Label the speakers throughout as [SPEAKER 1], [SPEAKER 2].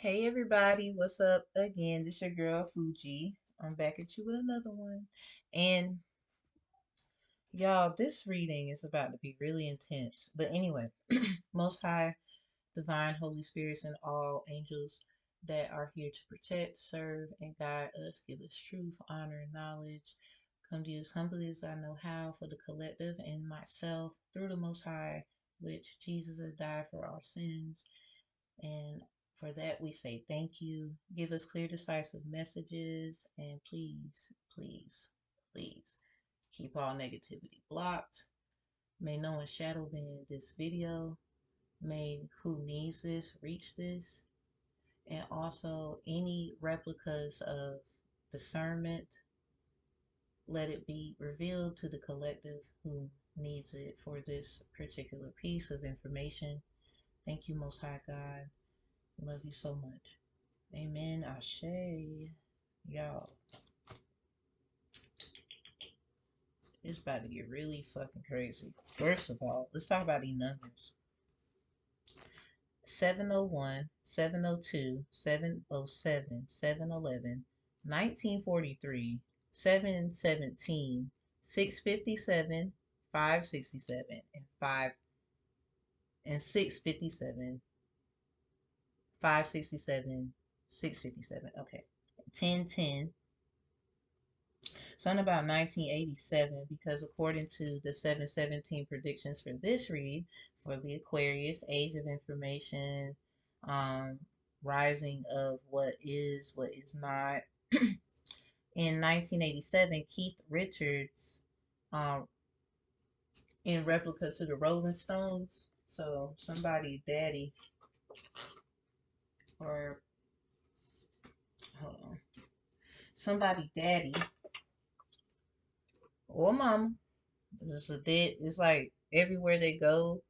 [SPEAKER 1] Hey everybody, what's up again? This your girl Fuji. I'm back at you with another one. And y'all, this reading is about to be really intense. But anyway, Most High, Divine Holy Spirits, and all angels that are here to protect, serve, and guide us, give us truth, honor, and knowledge. Come to you as humbly as I know how for the collective and myself through the Most High, which Jesus has died for our sins. And for that, we say thank you. Give us clear, decisive messages. And please, please, please keep all negativity blocked. May no one shadow ban this video. May who needs this reach this. And also, any replicas of discernment, let it be revealed to the collective who needs it for this particular piece of information. Thank you, Most High God. Love you so much. Amen. Ashe. Y'all, it's about to get really fucking crazy. First of all, let's talk about these numbers. 701, 702, 707, 711, 1943, 717, 657, 567, and 5 and 657, 567, 657. Okay. 1010. Something about 1987 because according to the 717 predictions for this read, for the Aquarius, age of information, um, rising of what is not. In 1987, Keith Richards, um, in replica to the Rolling Stones, so somebody daddy, or hold on, somebody daddy or mama. It's like everywhere they go,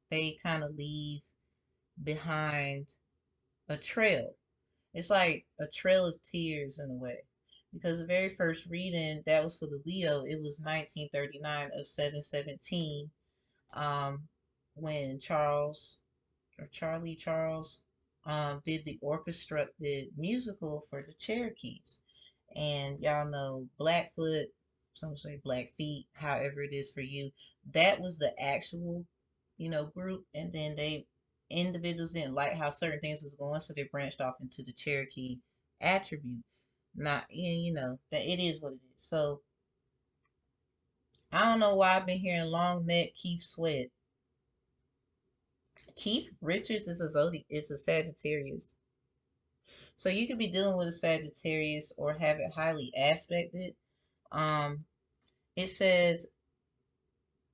[SPEAKER 1] they kind of leave behind a trail. It's like a trail of tears in a way. Because the very first reading that was for the Leo, it was 1939 of 717, um, when Charlie Charles, did the orchestrated musical for the Cherokees. And y'all know Blackfoot, some say Blackfeet, however it is for you. That was the actual, group, and then individuals didn't like how certain things was going, so they branched off into the Cherokee attribute. Not, that it is what it is. So I don't know why I've been hearing long neck Keith Sweat. Keith Richards is a Sagittarius. So you could be dealing with a Sagittarius or have it highly aspected. Um, it says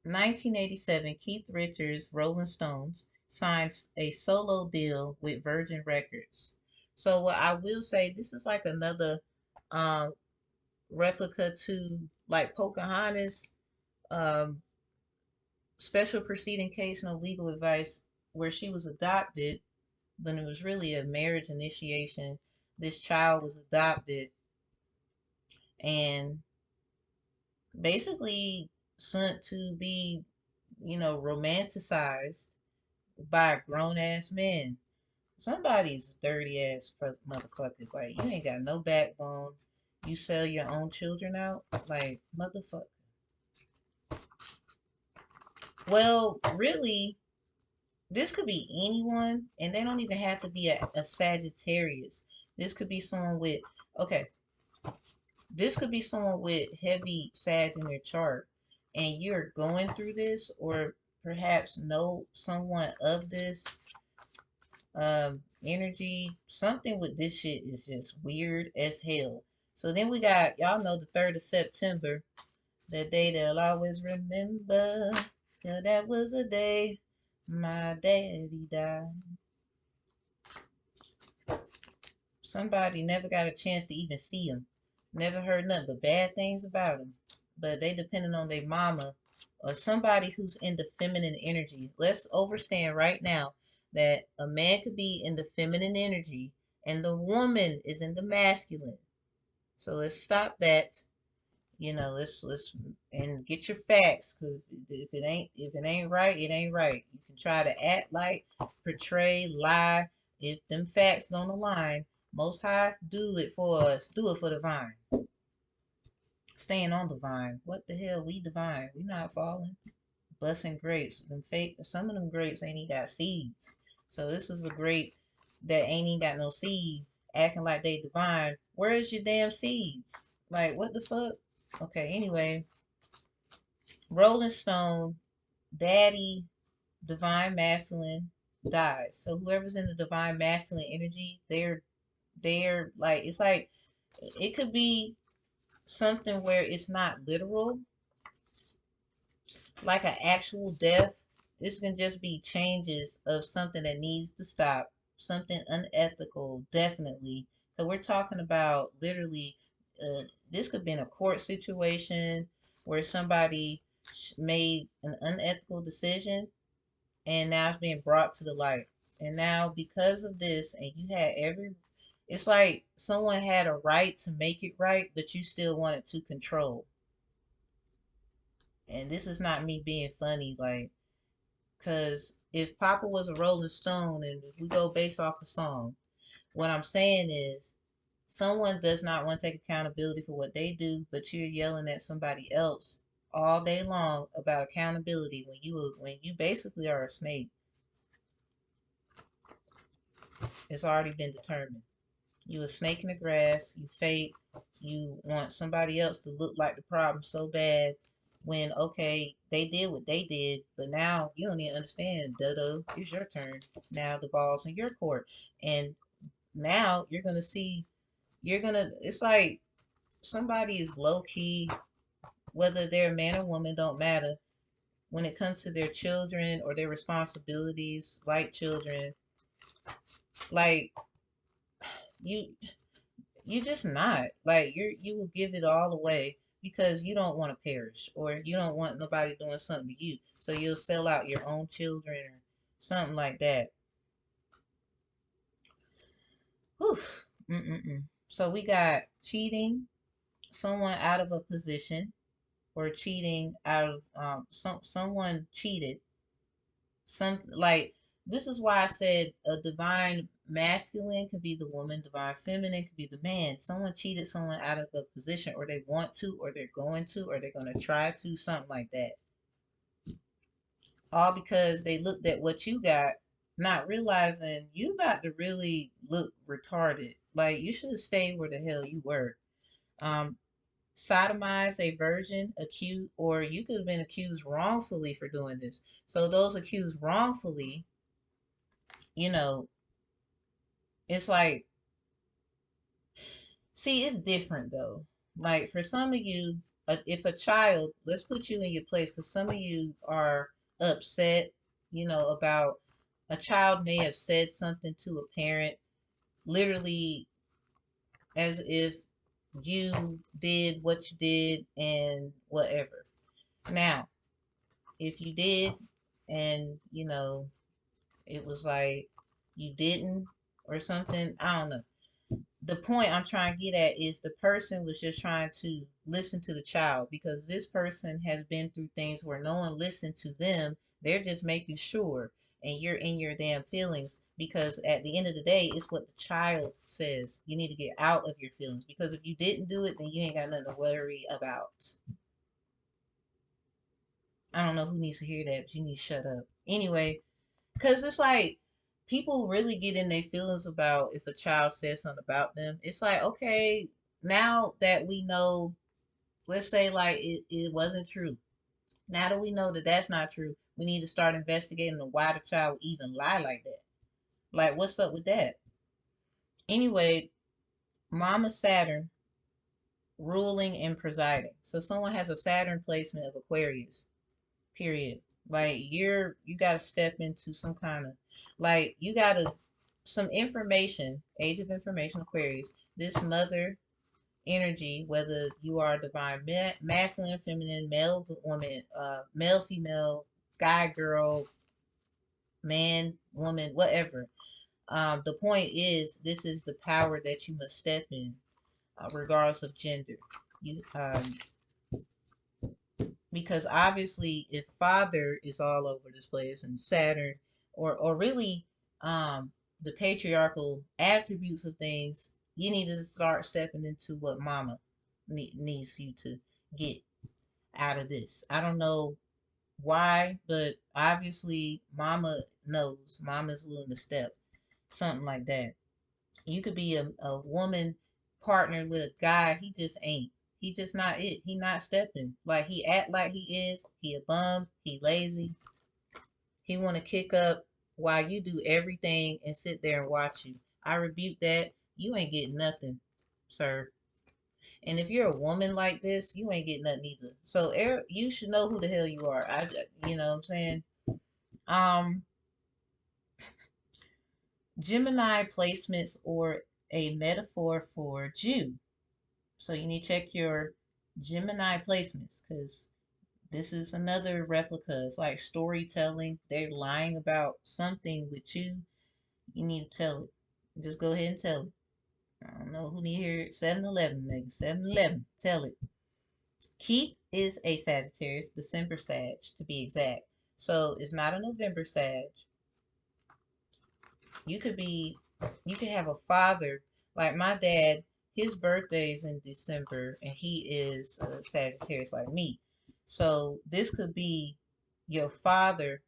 [SPEAKER 1] 1987, Keith Richards, Rolling Stones, signs a solo deal with Virgin Records. So what I will say, this is like another um, replica to like Pocahontas, um, special proceeding case, no legal advice, where she was adopted, but it was really a marriage initiation. This child was adopted and basically sent to be, romanticized by a grown ass man. Somebody's dirty ass motherfuckers. Like, you ain't got no backbone. You sell your own children out? Like, motherfucker. Well, really, this could be anyone, and they don't even have to be a Sagittarius. This could be someone with, okay, this could be someone with heavy Sag in their chart, and you're going through this, or perhaps know someone of this energy. Something with this shit is just weird as hell. So then we got, y'all know, the 3rd of September, that day they'll always remember. Yeah, that was a day my daddy died. Somebody never got a chance to even see him. Never heard nothing but bad things about him. But they depending on their mama or somebody who's in the feminine energy. Let's understand right now that a man could be in the feminine energy and the woman is in the masculine. So let's stop that. Let's and get your facts, because if it ain't right, it ain't right. You can try to act like, portray, lie, if them facts don't align, Most High, do it for us. Do it for the vine. Staying on the vine. What the hell? We divine. We not falling. Busting grapes. Them fake. Some of them grapes ain't even got seeds. So this is a grape that ain't even got no seed, acting like they divine. Where's your damn seeds? Like what the fuck? Okay. Anyway, Rolling Stone, Daddy, Divine Masculine dies. So whoever's in the Divine Masculine energy, they're like it's like it could be something where it's not literal, like an actual death. This can just be changes of something that needs to stop, something unethical, definitely. So we're talking about literally, this could be in a court situation where somebody made an unethical decision and now it's being brought to the light. And now because of this, and you had it's like someone had a right to make it right, but you still wanted to control. And this is not me being funny, like, because if Papa was a Rolling Stone, and if we go based off the song, what I'm saying is someone does not want to take accountability for what they do, but you're yelling at somebody else all day long about accountability when you basically are a snake. It's already been determined. You a snake in the grass, you fake, you want somebody else to look like the problem so bad when okay, they did what they did, but now you don't even understand, Dodo. It's your turn. Now the ball's in your court. And now it's like somebody is low key, whether they're a man or woman, don't matter. When it comes to their children or their responsibilities like children, like you you just not like you will give it all away because you don't want to perish or you don't want nobody doing something to you, so you'll sell out your own children or something like that. Whew. Mm-mm-mm. So we got cheating someone out of a position, or cheating out of someone cheated some, like, this is why I said a divine masculine could be the woman, divine feminine could be the man. Someone cheated someone out of a position, or they want to, or they're going to, or they're going to try to, something like that. All because they looked at what you got, not realizing you about to really look retarded. Like you should have stayed where the hell you were. Um, Sodomize a virgin, accused, or you could have been accused wrongfully for doing this. So those accused wrongfully, you know, it's like, see, it's different though. Like for some of you, if a child, let's put you in your place, because some of you are upset, about a child may have said something to a parent, literally as if you did what you did and whatever. Now, if you did, and it was like you didn't or something, I don't know. The point I'm trying to get at is the person was just trying to listen to the child, because this person has been through things where no one listened to them. They're just making sure, and you're in your damn feelings, because at the end of the day, it's what the child says. You need to get out of your feelings, because if you didn't do it, then you ain't got nothing to worry about. I don't know who needs to hear that, but you need to shut up. Anyway, because it's like people really get in their feelings about if a child says something about them. It's like, okay, now that we know, let's say like it wasn't true. Now that we know that that's not true, we need to start investigating the why the child would even lie like that. Like, what's up with that? Anyway, Mama Saturn ruling and presiding. So someone has a Saturn placement of Aquarius. Period. Like you gotta step into some kind of, like, you gotta some information, age of information, Aquarius, this mother energy, whether you are divine masculine, feminine, male, woman, male, female, guy, girl, man, woman, whatever. The point is, this is the power that you must step in, regardless of gender. You Because obviously if father is all over this place and Saturn, or really, the patriarchal attributes of things, you need to start stepping into what mama needs you to get out of this. I don't know why, but obviously mama knows. Mama's willing to step. Something like that. You could be a woman partnered with a guy, he just ain't. He just not it. He not stepping. Like he act like he is. He a bum. He lazy. He want to kick up while you do everything and sit there and watch you. I rebuke that. You ain't getting nothing, sir. And if you're a woman like this, you ain't getting nothing either. So you should know who the hell you are. You know what I'm saying? Um, Gemini placements or a metaphor for Jew. So you need to check your Gemini placements because this is another replica. It's like storytelling. They're lying about something with you. You need to tell it. Just go ahead and tell it. I don't know who need to hear it. 7-Eleven, nigga. 7-Eleven. Tell it. Keith is a Sagittarius, December Sag to be exact. So it's not a November Sag. You could be, you could have a father like my dad. His birthday's in December, and he is a Sagittarius like me. So this could be your father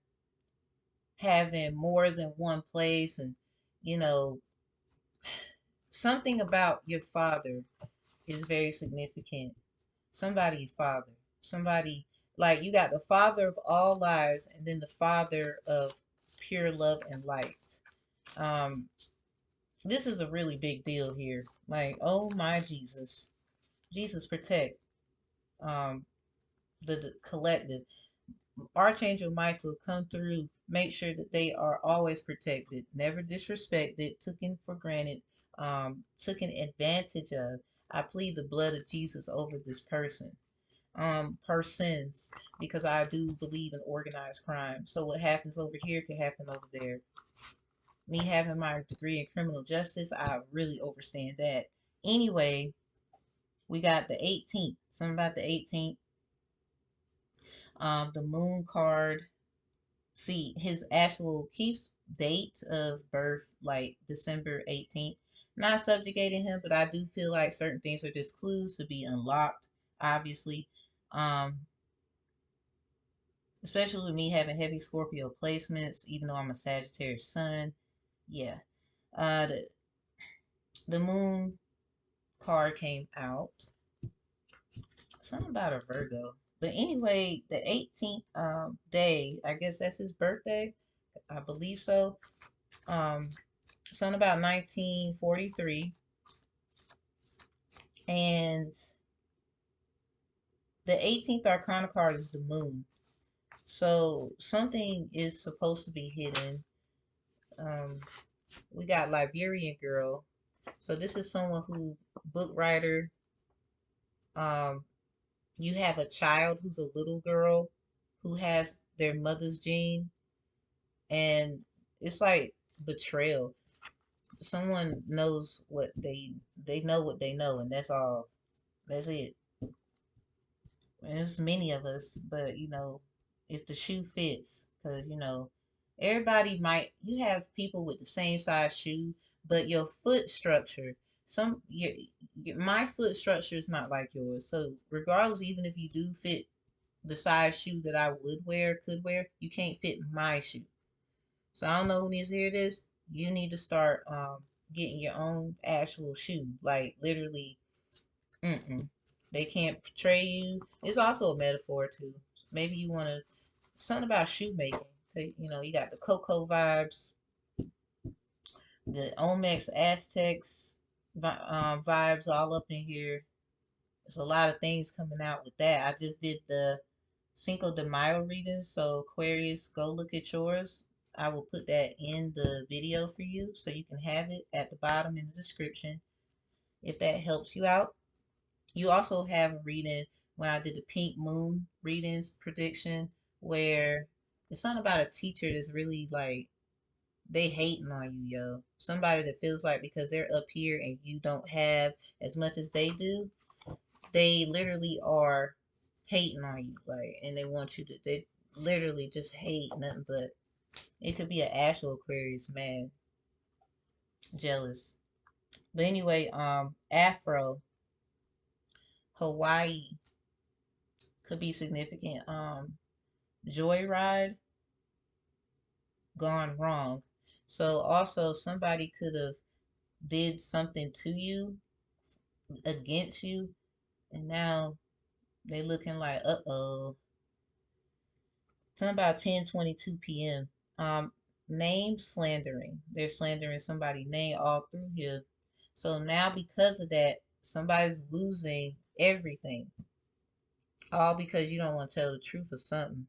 [SPEAKER 1] having more than one place, and you know something about your father is very significant. Somebody's father, somebody like you got the father of all lies, and then the father of pure love and light. Um, this is a really big deal here. Like, oh my Jesus, Jesus protect um the collective. Archangel Michael come through, make sure that they are always protected, never disrespected, taken for granted, taken advantage of. I plead the blood of Jesus over this person, persons, because I do believe in organized crime. So what happens over here could happen over there. Me having my degree in criminal justice, I really understand that. Anyway, we got the 18th. Something about the 18th. The moon card. See, his actual Keith's date of birth, like December 18th. Not subjugating him, but I do feel like certain things are just clues to be unlocked, obviously. Um, Especially with me having heavy Scorpio placements, even though I'm a Sagittarius sun. Yeah. Uh, the, the moon card came out. Something about a Virgo. But anyway, the 18th day, I guess that's his birthday. I believe so. Um, something about 1943. And the 18th Arcana card is the moon. So something is supposed to be hidden. Um, we got Liberian girl. So this is someone who, book writer, um, you have a child who's a little girl who has their mother's gene, and it's like betrayal. Someone knows what they know what they know, and that's all. That's it. And there's many of us, but if the shoe fits, because everybody might. You have people with the same size shoe, but your foot structure, my foot structure is not like yours. So regardless, even if you do fit the size shoe that I could wear, you can't fit my shoe. So I don't know who needs to hear this. You need to start getting your own actual shoe, like literally. Mm-mm. They can't portray you. It's also a metaphor too. Maybe you want to something about shoemaking. You got the Coco vibes, the Olmecs Aztecs vibes all up in here. There's a lot of things coming out with that. I just did the Cinco de Mayo readings, so Aquarius, go look at yours. I will put that in the video for you so you can have it at the bottom in the description if that helps you out. You also have a reading when I did the pink moon readings prediction where it's something about a teacher that's really like they hating on you, yo. Somebody that feels like because they're up here and you don't have as much as they do, they literally are hating on you, like, and they want you to. They literally just hate nothing but. It could be an actual Aquarius man. jealous. But anyway, Afro, Hawaii could be significant. Joyride gone wrong. So also somebody could have did something to you against you, and now they looking like, uh-oh. Something about 10:22 p.m. Name slandering. They're slandering somebody's name all through here. So now because of that, somebody's losing everything. All because you don't want to tell the truth of something.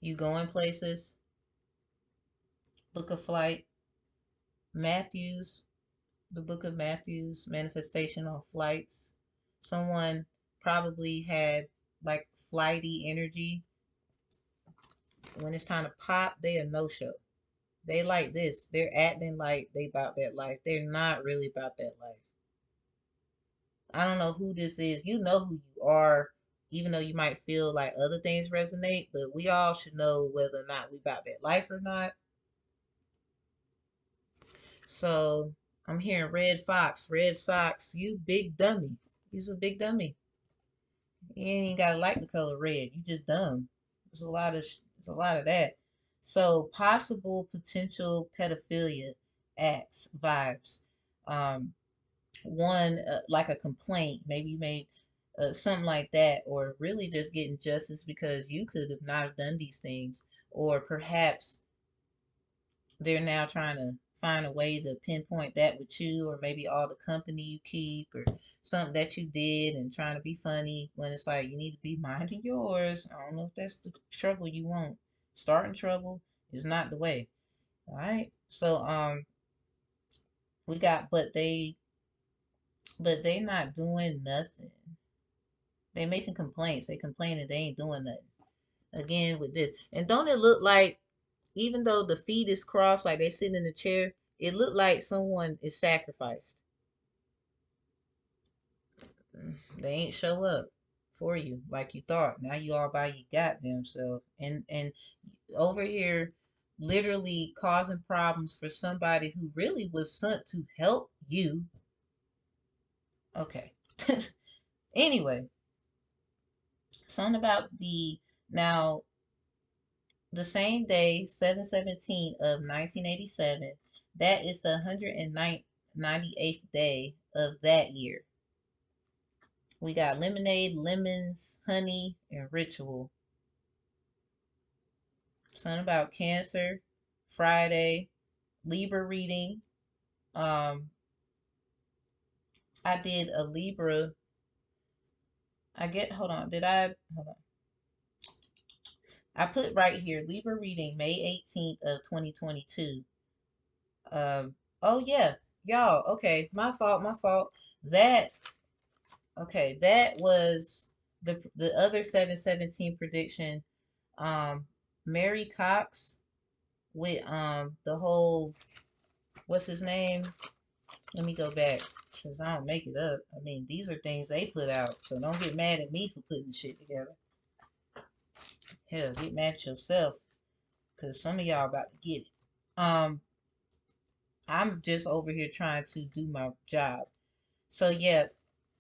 [SPEAKER 1] You going places, book a flight, Matthews, the book of Matthews, manifestation on flights. Someone probably had like flighty energy. When it's time to pop, they a no show. They like this. They're acting like they about that life. They're not really about that life. I don't know who this is. You know who you are, even though you might feel like other things resonate, but we all should know whether or not we about that life or not. So I'm hearing Red Fox, Red Sox, you big dummy. You's a big dummy. You ain't even gotta like the color red. You just dumb. There's a lot of that. So possible potential pedophilia acts, vibes. Um, one like a complaint. Maybe you made something like that, or really just getting justice because you could have not have done these things, or perhaps they're now trying to find a way to pinpoint that with you, or maybe all the company you keep, or something that you did and trying to be funny when it's like you need to be minding yours. I don't know if that's the trouble you want. Starting trouble is not the way. All right. So we got but they not doing nothing. They making complaints. They complaining they ain't doing nothing. Again with this. And don't it look like even though the feet is crossed, like they sitting in the chair, it looked like someone is sacrificed. They ain't show up for you like you thought. Now you all by your goddamn self. And over here literally causing problems for somebody who really was sent to help you. Okay. Anyway, something about now the same day, 7/17 of 1987, that is the 198th day of that year. We got lemonade, lemons, honey, and ritual. Something about Cancer, Friday, Libra reading. I did a Libra. Hold on, hold on. I put right here, Libra reading May 18th of 2022. Oh yeah, y'all, okay, my fault. That, okay, that was the other 7/17 prediction. Um, Mary Cox with the whole, what's his name? Let me go back because I don't make it up. I mean, these are things they put out, so don't get mad at me for putting shit together. Hell, get mad at yourself because some of y'all about to get it. Um, I'm just over here trying to do my job. So yeah,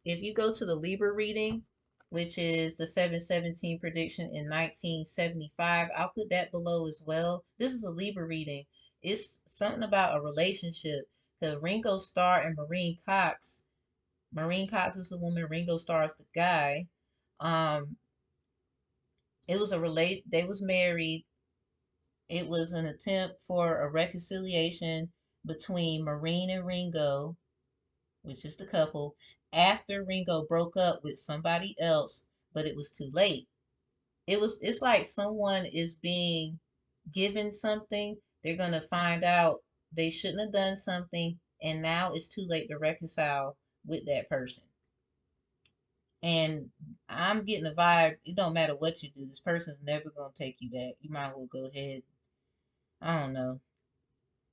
[SPEAKER 1] if you go to the Libra reading, which is the 7/17 prediction in 1975, I'll put that below as well. This is a Libra reading. It's something about a relationship. The Ringo Starr and Maureen Cox. Maureen Cox is the woman, Ringo Starr is the guy. Um, it was a they was married. It was an attempt for a reconciliation between Maureen and Ringo, which is the couple, after Ringo broke up with somebody else, but it was too late. It's like someone is being given something, they're gonna find out they shouldn't have done something, and now it's too late to reconcile with that person. And I'm getting a vibe, it don't matter what you do, this person's never gonna take you back. You might as well go ahead. I don't know.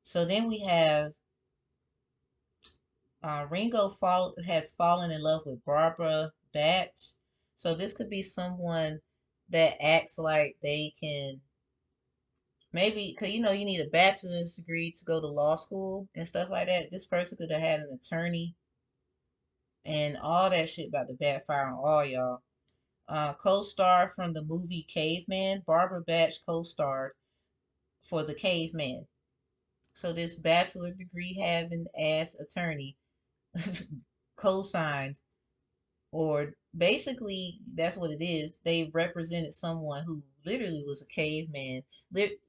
[SPEAKER 1] So then we have Ringo has fallen in love with Barbara Batch. So this could be someone that acts like they can Maybe because you need a bachelor's degree to go to law school and stuff like that. This person could have had an attorney and all that shit about to backfire on all y'all. Co-star from the movie Caveman, Barbara Batch co-starred for the Caveman. So this bachelor degree having ass attorney co-signed, or basically that's what it is. They represented someone who literally was a caveman.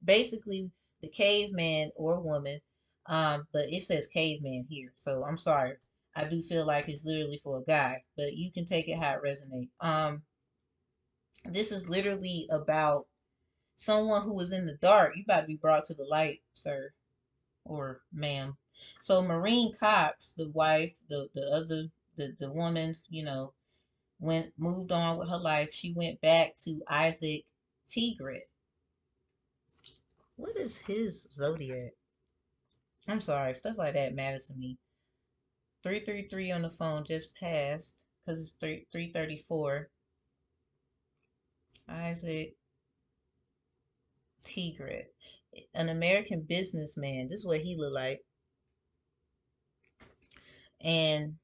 [SPEAKER 1] Basically the caveman or woman, but it says caveman here, so I'm sorry. I do feel like it's literally for a guy, but you can take it how it resonates. This is literally about someone who was in the dark. You about to be brought to the light, sir or ma'am. So Maureen Cox, the wife, the other the woman, moved on with her life. She went back to Isaac Tigret. What is his zodiac? I'm sorry, stuff like that matters to me. 333 on the phone just passed because it's 334. Isaac Tigret, an American businessman. This is what he looked like, and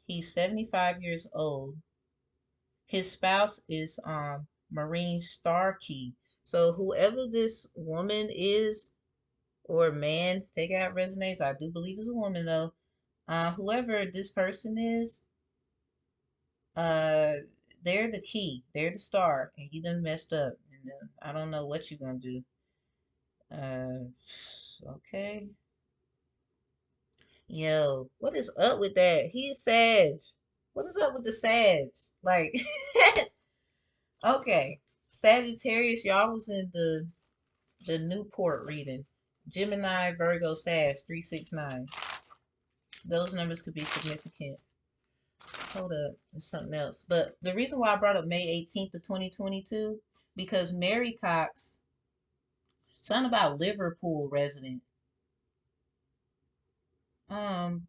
[SPEAKER 1] he's 75 years old. His spouse is Maureen Starkey. So whoever this woman is or man, take out resonates. I do believe it's a woman though. Whoever this person is, uh, they're the key. They're the star, and you done messed up. And I don't know what you're gonna do. Uh, okay. Yo, what is up with that? He's Sag. What is up with the Sag? Like, okay, Sagittarius, y'all was in the Newport reading. Gemini, Virgo, Sag, 369. Those numbers could be significant. Hold up, there's something else. But the reason why I brought up May 18th of 2022, because Mary Cox, something about Liverpool resident, um,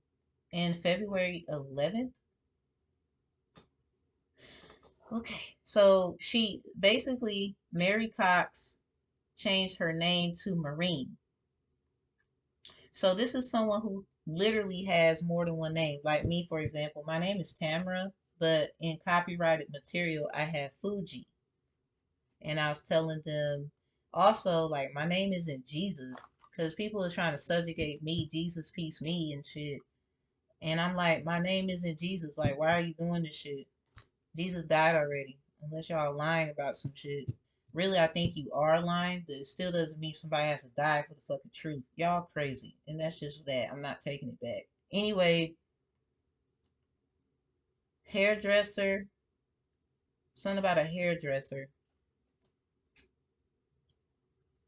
[SPEAKER 1] in February 11th. Okay, so she basically, Mary Cox changed her name to Marine. So this is someone who literally has more than one name. Like me, for example, my name is Tamara, but in copyrighted material, I have Fuji. And I was telling them also, like, my name isn't Jesus, because people are trying to subjugate me, Jesus, peace, me, and shit. And I'm like, my name isn't Jesus. Like, why are you doing this shit? Jesus died already, unless y'all lying about some shit. Really, I think you are lying, but it still doesn't mean somebody has to die for the fucking truth. Y'all crazy. And that's just that. I'm not taking it back. Anyway, hairdresser. Something about a hairdresser.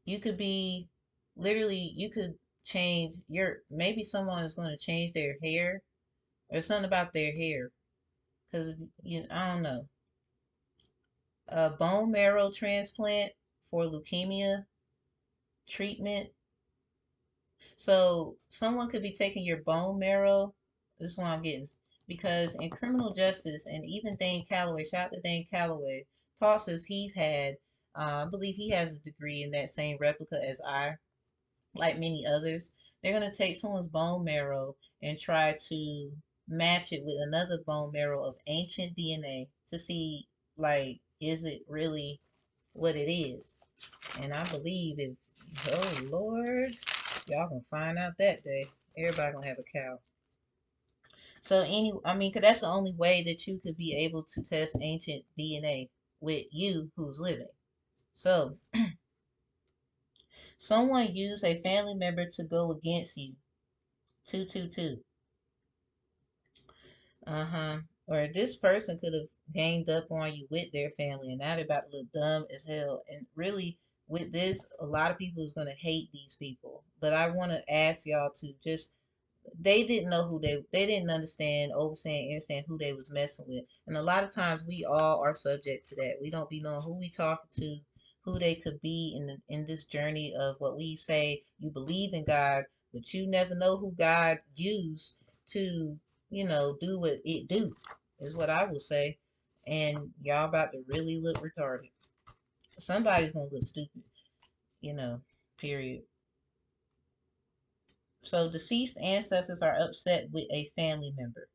[SPEAKER 1] You could be, literally, you could change your, maybe someone is going to change their hair or something about their hair. Because, I don't know. A bone marrow transplant for leukemia treatment. So someone could be taking your bone marrow. This is what I'm getting. Because in criminal justice, and even Dane Calloway, shout out to Dane Calloway, talks as he's had, I believe he has a degree in that same replica as I, like many others. They're going to take someone's bone marrow and try to match it with another bone marrow of ancient DNA to see, like, is it really what it is? And I believe if, oh Lord, y'all gonna find out that day. Everybody gonna have a cow. So I mean, 'cause that's the only way that you could be able to test ancient DNA with you who's living. So someone used a family member to go against you. 222. Uh-huh. Or this person could have ganged up on you with their family, and now they're about to look dumb as hell. And really, with this, a lot of people is gonna hate these people. But I want to ask y'all to just, they didn't know who they didn't understand, understand who they was messing with. And a lot of times we all are subject to that. We don't be knowing who we talking to, who they could be in this journey of what we say you believe in God, but you never know who God used to, do what it do, is what I will say. And y'all about to really look retarded. Somebody's gonna look stupid, you know. Period. So deceased ancestors are upset with a family member.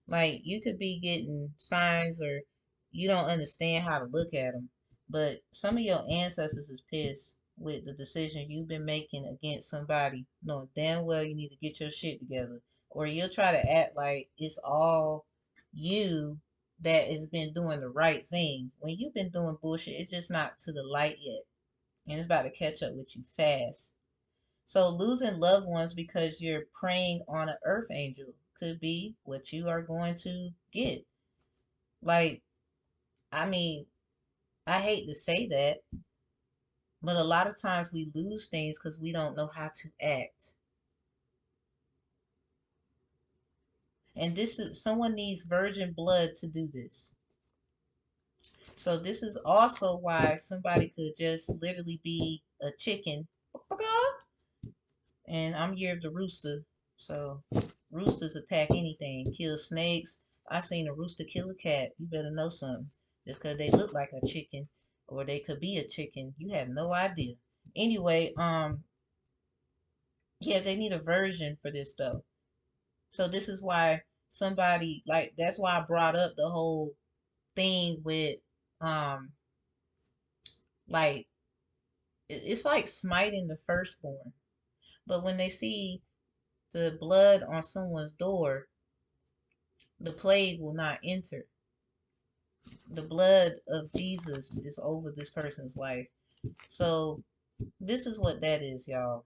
[SPEAKER 1] Like you could be getting signs or you don't understand how to look at them, but some of your ancestors is pissed with the decision you've been making against somebody, knowing damn well you need to get your shit together. Or you'll try to act like it's all you that has been doing the right thing when you've been doing bullshit. It's just not to the light yet, and it's about to catch up with you fast. So losing loved ones because you're preying on an earth angel could be what you are going to get. Like, I mean, I hate to say that, but a lot of times we lose things because we don't know how to act. And this is someone needs virgin blood to do this. So this is also why somebody could just literally be a chicken. And I'm year of the rooster. So roosters attack anything, kill snakes. I seen a rooster kill a cat. You better know something. Just because they look like a chicken or they could be a chicken, you have no idea. Anyway, yeah, they need a version for this though. So this is why somebody like that's why I brought up the whole thing with um like it's like smiting the firstborn. But when they see the blood on someone's door, the plague will not enter. The blood of Jesus is over this person's life. So this is what that is, y'all.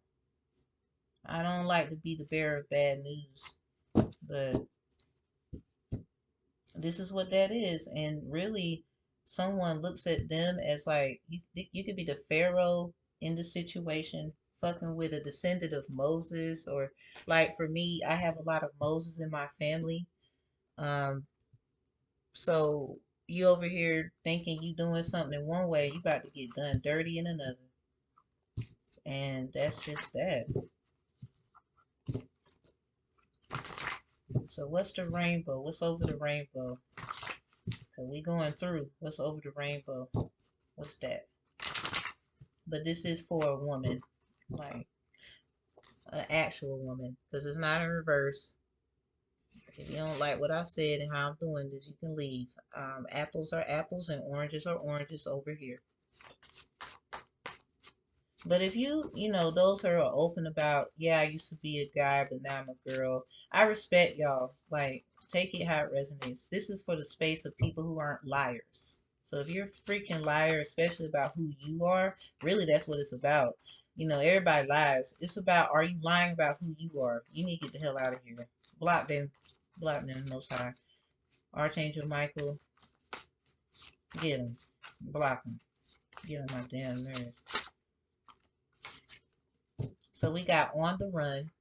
[SPEAKER 1] I don't like to be the bearer of bad news, but this is what that is. And really, someone looks at them as like you could be the Pharaoh in the situation, fucking with a descendant of Moses, or like for me, I have a lot of Moses in my family. Um, So you over here thinking you doing something in one way, you about to get done dirty in another. And that's just that. So what's the rainbow? What's over the rainbow? Cause we going through what's over the rainbow. What's that? But this is for a woman, like an actual woman, because it's not in reverse. If you don't like what I said and how I'm doing this, you can leave. Apples are apples and oranges are oranges over here. But if you know, those that are open about, yeah, I used to be a guy, but now I'm a girl, I respect y'all. Like, take it how it resonates. This is for the space of people who aren't liars. So if you're a freaking liar, especially about who you are, really that's what it's about. You know, everybody lies. It's about, are you lying about who you are? You need to get the hell out of here. Block them. Block them, most high. Archangel Michael, get him. Block him. Get on my damn nerves. So we got on the run.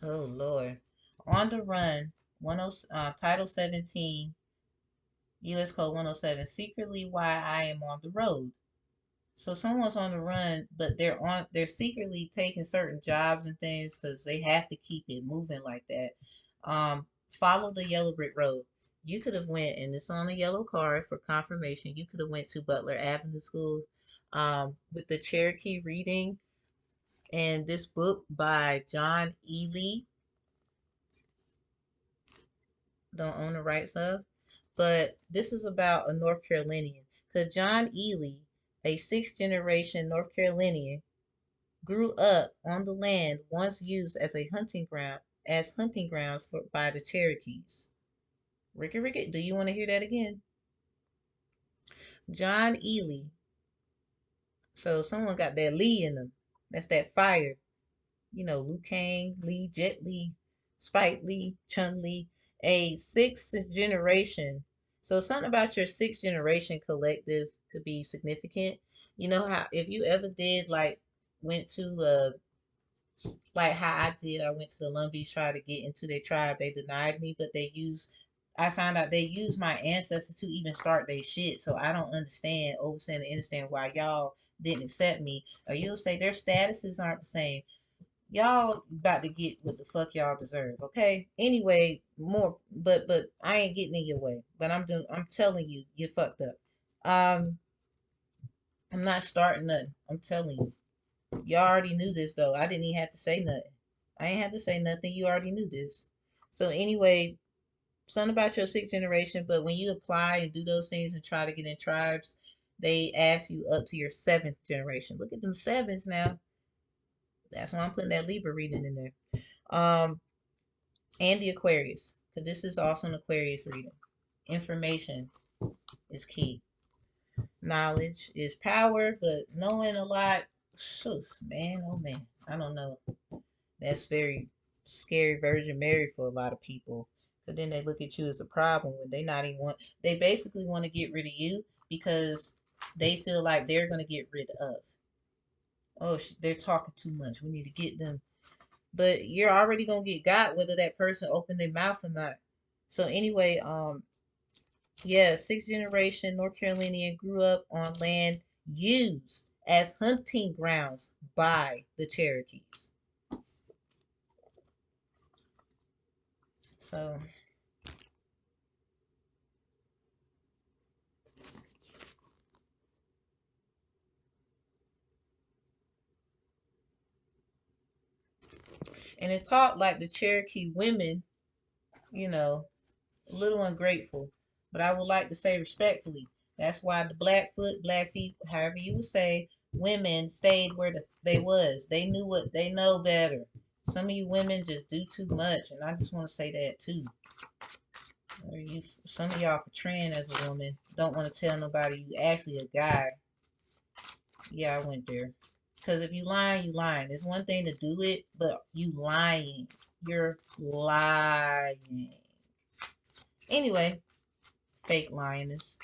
[SPEAKER 1] Oh Lord. On the Run, Title 17, U.S. Code 107. Secretly, why I am on the road. So someone's on the run, but they're secretly taking certain jobs and things because they have to keep it moving like that. Follow the yellow brick road. You could have went, and it's on a yellow card for confirmation. You could have went to Butler Avenue School, with the Cherokee reading and this book by John Ely. Don't own the rights of. But this is about a North Carolinian. Because John Ely, a sixth generation North Carolinian, grew up on the land once used as a hunting grounds by the Cherokees. Ricky Ricky, do you want to hear that again? John Ely. So someone got that Lee in them. That's that fire. You know, Liu Kang, Lee, Jet Li, Spike Lee, Chun Li, a sixth generation. So something about your sixth generation collective could be significant. You know how if you ever did like went to like how I did, I went to the Lumbees try to get into their tribe. They denied me, but I found out they used my ancestors to even start their shit. So I don't overstand and understand why y'all didn't accept me. Or you'll say their statuses aren't the same. Y'all about to get what the fuck y'all deserve, okay? Anyway, but I ain't getting in your way. But I'm telling you, you fucked up. Um I'm not starting nothing. I'm telling you. Y'all already knew this though. I didn't even have to say nothing. I ain't had to say nothing. You already knew this. So anyway, something about your sixth generation, but when you apply and do those things and try to get in tribes, they ask you up to your seventh generation. Look at them sevens now. That's why I'm putting that Libra reading in there. And the Aquarius, because this is also an Aquarius reading. Information is key. Knowledge is power, but knowing a lot, man, oh man, I don't know. That's very scary Virgin Mary for a lot of people. So then they look at you as a problem when they not even want. They basically want to get rid of you because they feel like they're gonna get rid of. Oh, they're talking too much. We need to get them. But you're already gonna get got whether that person opened their mouth or not. So anyway, yeah, sixth generation North Carolinian grew up on land used as hunting grounds by the Cherokees. So, and it taught like the Cherokee women, you know, a little ungrateful, but I would like to say respectfully. That's why the Blackfoot, Blackfeet, however you would say, women stayed where they was. They knew what they know better. Some of you women just do too much, and I just want to say that too. Or you, some of y'all portraying as a woman don't want to tell nobody you actually a guy. Yeah, I went there. Because if you lying, you lying. It's one thing to do it, but you lying. You're lying. Anyway, fake lioness.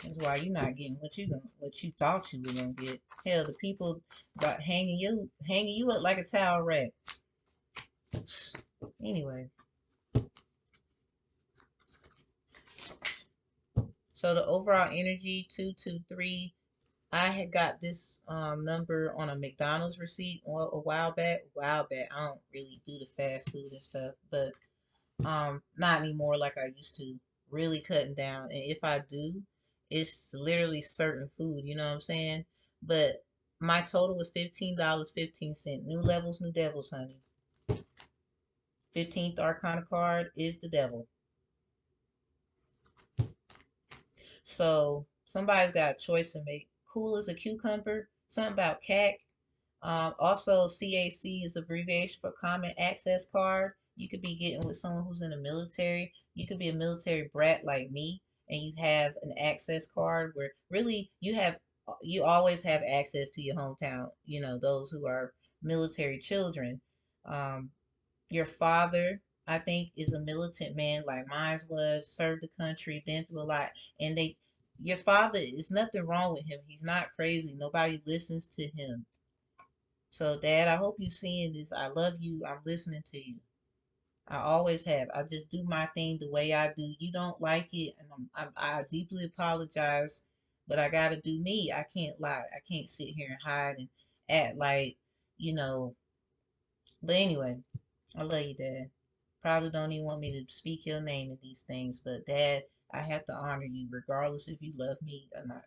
[SPEAKER 1] That's why you're not getting what you thought you were gonna get. Hell, the people about hanging you up like a towel rack. Anyway, so the overall energy 223. I had got this number on a McDonald's receipt a while back. I don't really do the fast food and stuff, but not anymore like I used to. Really cutting down. And if I do, it's literally certain food, you know what I'm saying? But my total was $15.15. New levels, new devils, honey. 15th Arcana card is the devil. So somebody's got a choice to make. Cool as a cucumber. Something about CAC. Also, CAC is abbreviation for Common Access Card. You could be getting with someone who's in the military. You could be a military brat like me, and you have an access card where really you always have access to your hometown. You know, those who are military children. Um, your father, I think, is a militant man like mine was, served the country, been through a lot, and your father is nothing wrong with him. He's not crazy. Nobody listens to him. So, Dad, I hope you're seeing this. I love you. I'm listening to you. I always have. I just do my thing the way I do. You don't like it, and I deeply apologize, but I gotta do me. I can't lie. I can't sit here and hide and act like, you know. But anyway, I love you, Dad. Probably don't even want me to speak your name in these things, but Dad, I have to honor you regardless if you love me or not.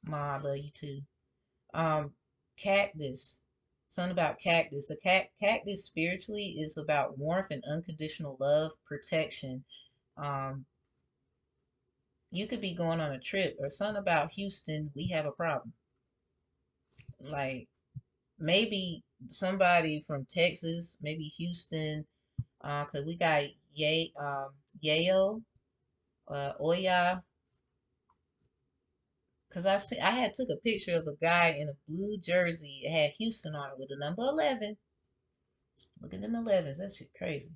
[SPEAKER 1] Ma, I love you too. Um, cactus. Something about cactus. Cactus spiritually is about warmth and unconditional love, protection. Um, you could be going on a trip or something about Houston. We have a problem. Like maybe somebody from Texas, maybe Houston, 'cause we got Yayo, Oya. Cause I had took a picture of a guy in a blue jersey. It had Houston on it with the number 11. Look at them 11s. That shit crazy.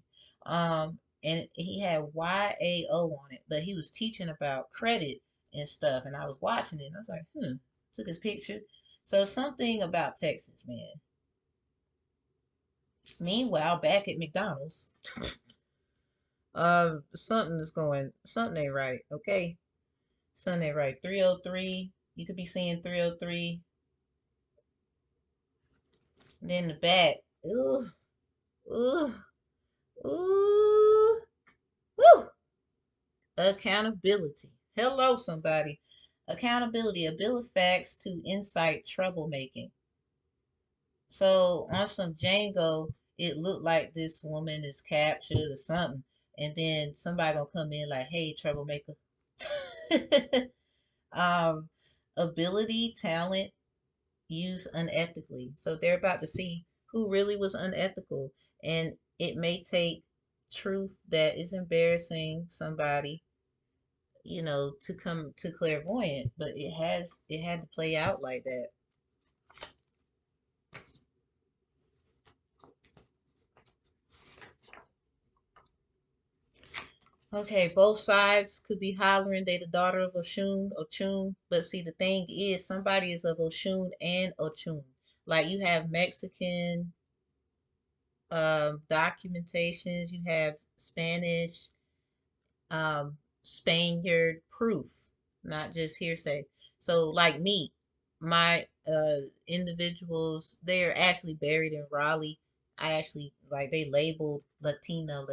[SPEAKER 1] And he had YAO on it, but he was teaching about credit and stuff. And I was watching it, and I was like, Took his picture. So something about Texas, man. Meanwhile, back at McDonald's, something ain't right. Okay, something ain't right. 303. You could be seeing 303. Then the back. Ooh, ooh, ooh, woo. Accountability. Hello, somebody. Accountability, a bill of facts to incite troublemaking. So on some Django, it looked like this woman is captured or something, and then somebody gonna come in like, "Hey, troublemaker." um, ability, talent, used unethically. So they're about to see who really was unethical, and it may take truth that is embarrassing somebody, to come to clairvoyant, but it had to play out like that. Okay, both sides could be hollering they the daughter of Ochun, but see the thing is somebody is of Oshun and Ochun. Like you have Mexican documentations, you have Spanish, Spaniard proof, not just hearsay. So like me, my individuals, they're actually buried in Raleigh. I actually like they labeled Latino,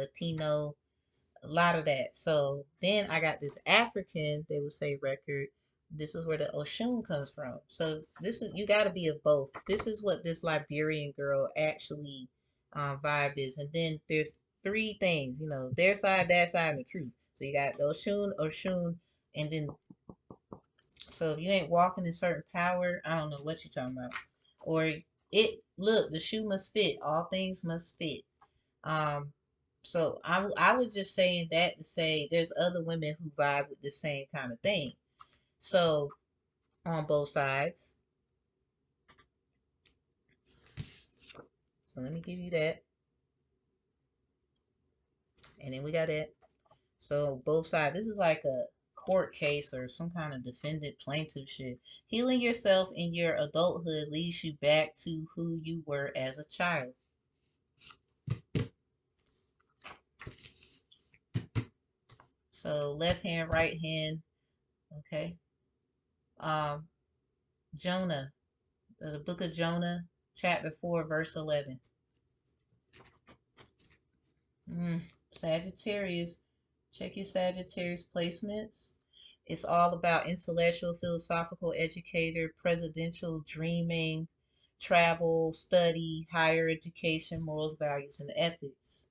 [SPEAKER 1] a lot of that. So then I got this African, they would say record. This is where the Oshun comes from. So this is you got to be of both. This is what this Liberian girl actually vibe is. And then there's three things, their side, that side, and the truth. So you got the Oshun, and then so if you ain't walking in certain power, I don't know what you're talking about. Or the shoe must fit. All things must fit. Um, so I was just saying that to say there's other women who vibe with the same kind of thing. So on both sides. So let me give you that. And then we got that. So both sides. This is like a court case or some kind of defendant plaintiff shit. Healing yourself in your adulthood leads you back to who you were as a child. So left hand, right hand. Okay. Um, Jonah, the book of Jonah, chapter 4, verse 11. Sagittarius, check your Sagittarius placements. It's all about intellectual, philosophical, educator, presidential, dreaming, travel, study, higher education, morals, values, and ethics.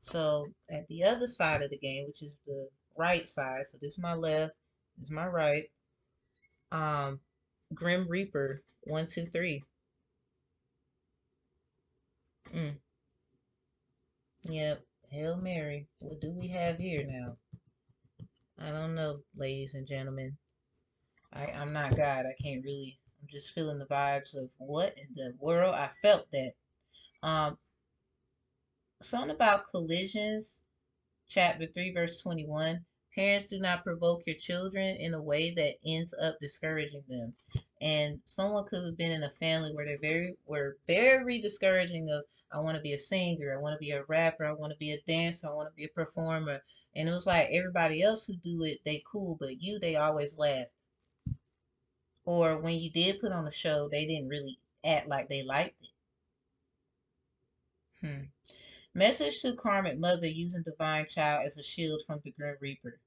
[SPEAKER 1] So at the other side of the game, which is the right side, so this is my left, this is my right. Um, Grim Reaper, 1, 2, 3. Mm, yep. Hail Mary. What do we have here now? I don't know, ladies and gentlemen. I'm not God. I can't really. I'm just feeling the vibes of what in the world. I felt that. Um, Something about collisions, chapter 3, verse 21. Parents do not provoke your children in a way that ends up discouraging them. And someone could have been in a family where were very discouraging of I want to be a singer, I want to be a rapper, I want to be a dancer, I want to be a performer. And it was like everybody else who do it, they cool, but you they always laugh. Or when you did put on a show, they didn't really act like they liked it. Hmm. Message to karmic mother using divine child as a shield from the Grim Reaper.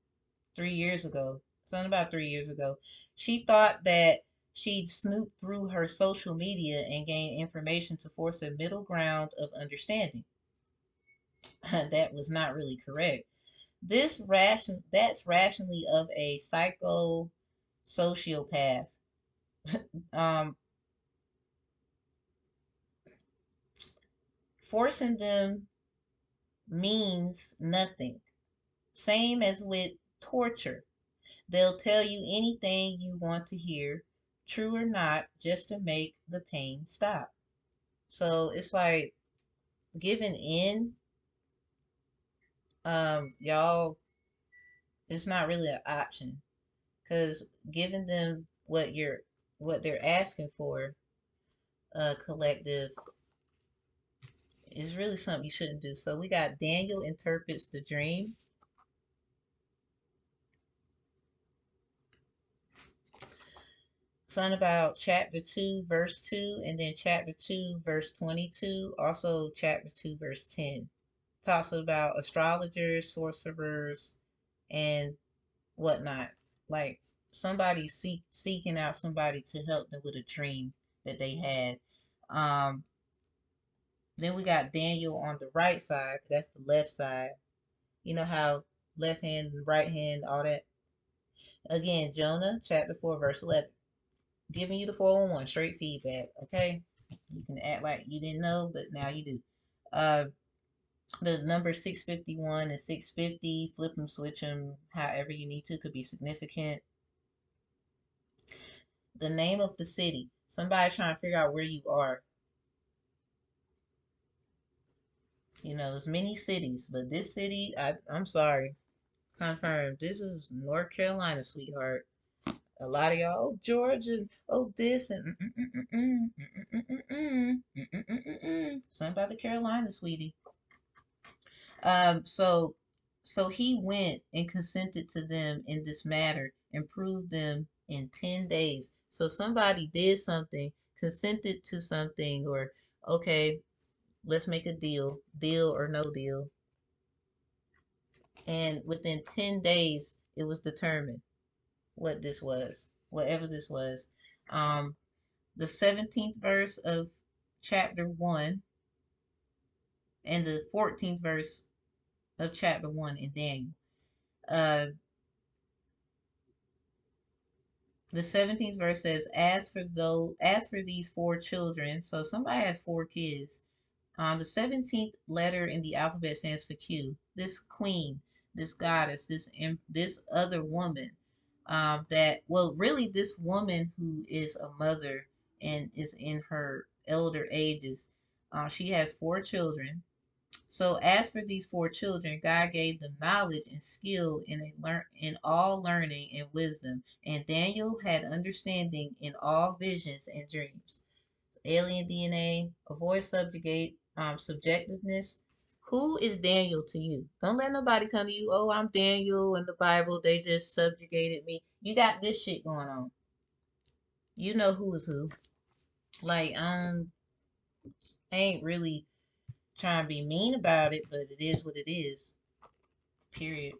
[SPEAKER 1] 3 years ago, something about 3 years ago, she thought that she'd snoop through her social media and gain information to force a middle ground of understanding. That was not really correct. That's rationally of a psycho sociopath. Um, Forcing them means nothing. Same as with torture. They'll tell you anything you want to hear, true or not, just to make the pain stop. So it's like giving in, y'all, it's not really an option because giving them what they're asking for, collective, is really something you shouldn't do. So we got Daniel interprets the dream. Something about chapter 2, verse 2, and then chapter 2, verse 22, also chapter 2, verse 10. Talks about astrologers, sorcerers, and whatnot. Like, somebody seeking out somebody to help them with a dream that they had. Um, then we got Daniel on the right side. That's the left side. You know how left hand and right hand, all that. Again, Jonah chapter 4, verse 11. Giving you the 411, straight feedback, okay? You can act like you didn't know, but now you do. Uh, the number 651 and 650, flip them, switch them, however you need to, could be significant. The name of the city. Somebody's trying to figure out where you are. You know, there's many cities, but this city, I'm sorry, confirmed. This is North Carolina, sweetheart. A lot of y'all, oh Georgia, oh this and something about the Carolina, sweetie. So he went and consented to them in this matter and proved them in 10 days. So somebody did something, consented to something, or okay, let's make a deal or no deal. And within 10 days, it was determined what this was, whatever this was. The 17th verse of chapter 1 and the 14th verse of chapter 1 in Daniel. Uh, the 17th verse says, as for these four children, so somebody has four kids. The 17th letter in the alphabet stands for Q. This queen, this goddess, this other woman, really this woman who is a mother and is in her elder ages, she has four children. So as for these four children, God gave them knowledge and skill in all learning and wisdom. And Daniel had understanding in all visions and dreams. Alien DNA, avoid subjectiveness. Who is Daniel to you? Don't let nobody come to you. Oh, I'm Daniel in the Bible. They just subjugated me. You got this shit going on. You know who is who. Like, I ain't really trying to be mean about it, but it is what it is. Period.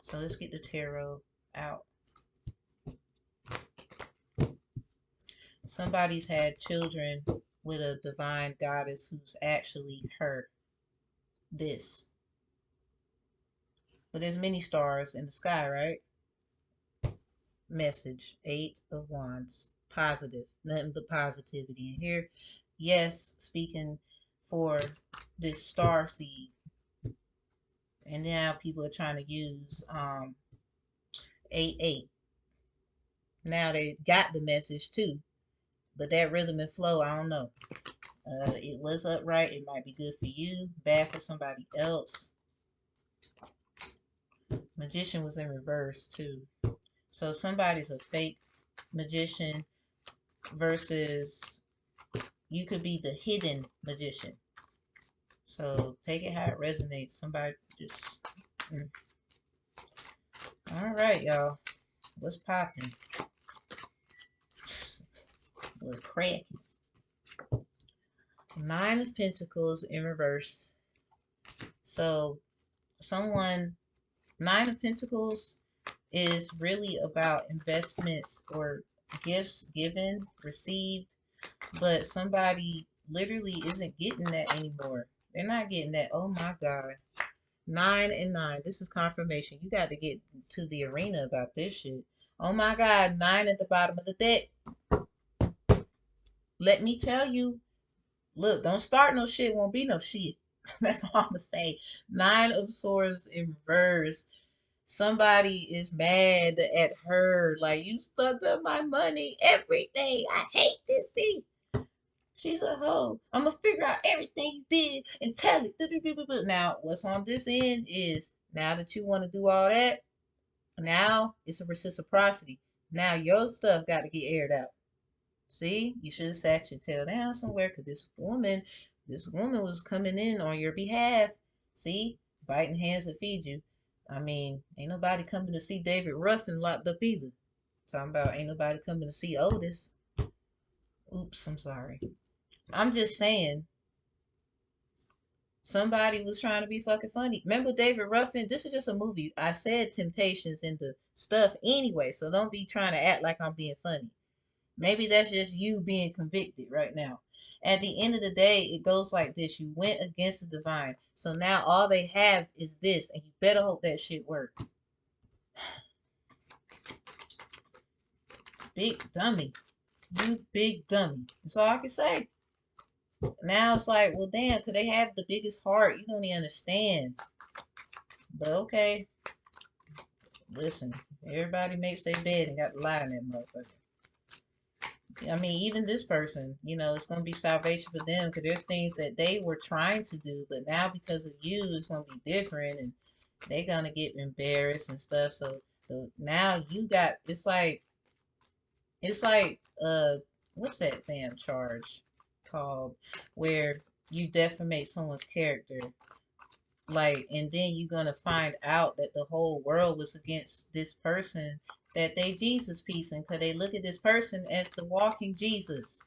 [SPEAKER 1] So let's get the tarot out. Somebody's had children with a divine goddess who's actually her. This. But there's many stars in the sky, right? Message. 8 of Wands. Positive. Nothing but positivity in here. Yes, speaking for this star seed. And now people are trying to use 8-8. Now they got the message too. But that rhythm and flow, I don't know. It was upright. It might be good for you, bad for somebody else. Magician was in reverse too. So somebody's a fake magician versus you could be the hidden magician. So take it how it resonates. Somebody just. All right, y'all. What's popping? What's cracking? 9 of Pentacles in reverse. So someone, 9 of Pentacles is really about investments or gifts given, received, but somebody literally isn't getting that anymore. They're not getting that. Oh my God. 9 and 9. This is confirmation. You got to get to the arena about this shit. Oh my God. 9 at the bottom of the deck. Let me tell you. Look, don't start no shit. Won't be no shit. That's all I'm going to say. 9 of Swords in reverse. Somebody is mad at her. Like, you fucked up my money every day. I hate this thing. She's a hoe. I'm gonna figure out everything you did and tell it. Now, what's on this end is now that you want to do all that, now it's a reciprocity. Now your stuff got to get aired out. See, you should have sat your tail down somewhere because this woman was coming in on your behalf. See, biting hands that feed you. I mean, ain't nobody coming to see David Ruffin locked up either. Talking about ain't nobody coming to see Otis. Oops, I'm sorry. I'm just saying, Somebody was trying to be fucking funny. Remember David Ruffin? This is just a movie. I said temptations in the stuff anyway, so don't be trying to act like I'm being funny. Maybe that's just you being convicted right now. At the end of the day, it goes like this. You went against the divine. So now all they have is this, and you better hope that shit works. Big dummy. You big dummy. That's all I can say. Now it's like, well, damn, because they have the biggest heart. You don't even understand. But okay, listen. Everybody makes their bed and got to lie in that motherfucker. I mean, even this person, it's going to be salvation for them because there's things that they were trying to do, but now because of you, it's going to be different and they're going to get embarrassed and stuff. So now you got, it's like, what's that damn charge called where you defamate someone's character? Like, and then you're gonna find out that the whole world was against this person that they Jesus piecing because they look at this person as the walking Jesus.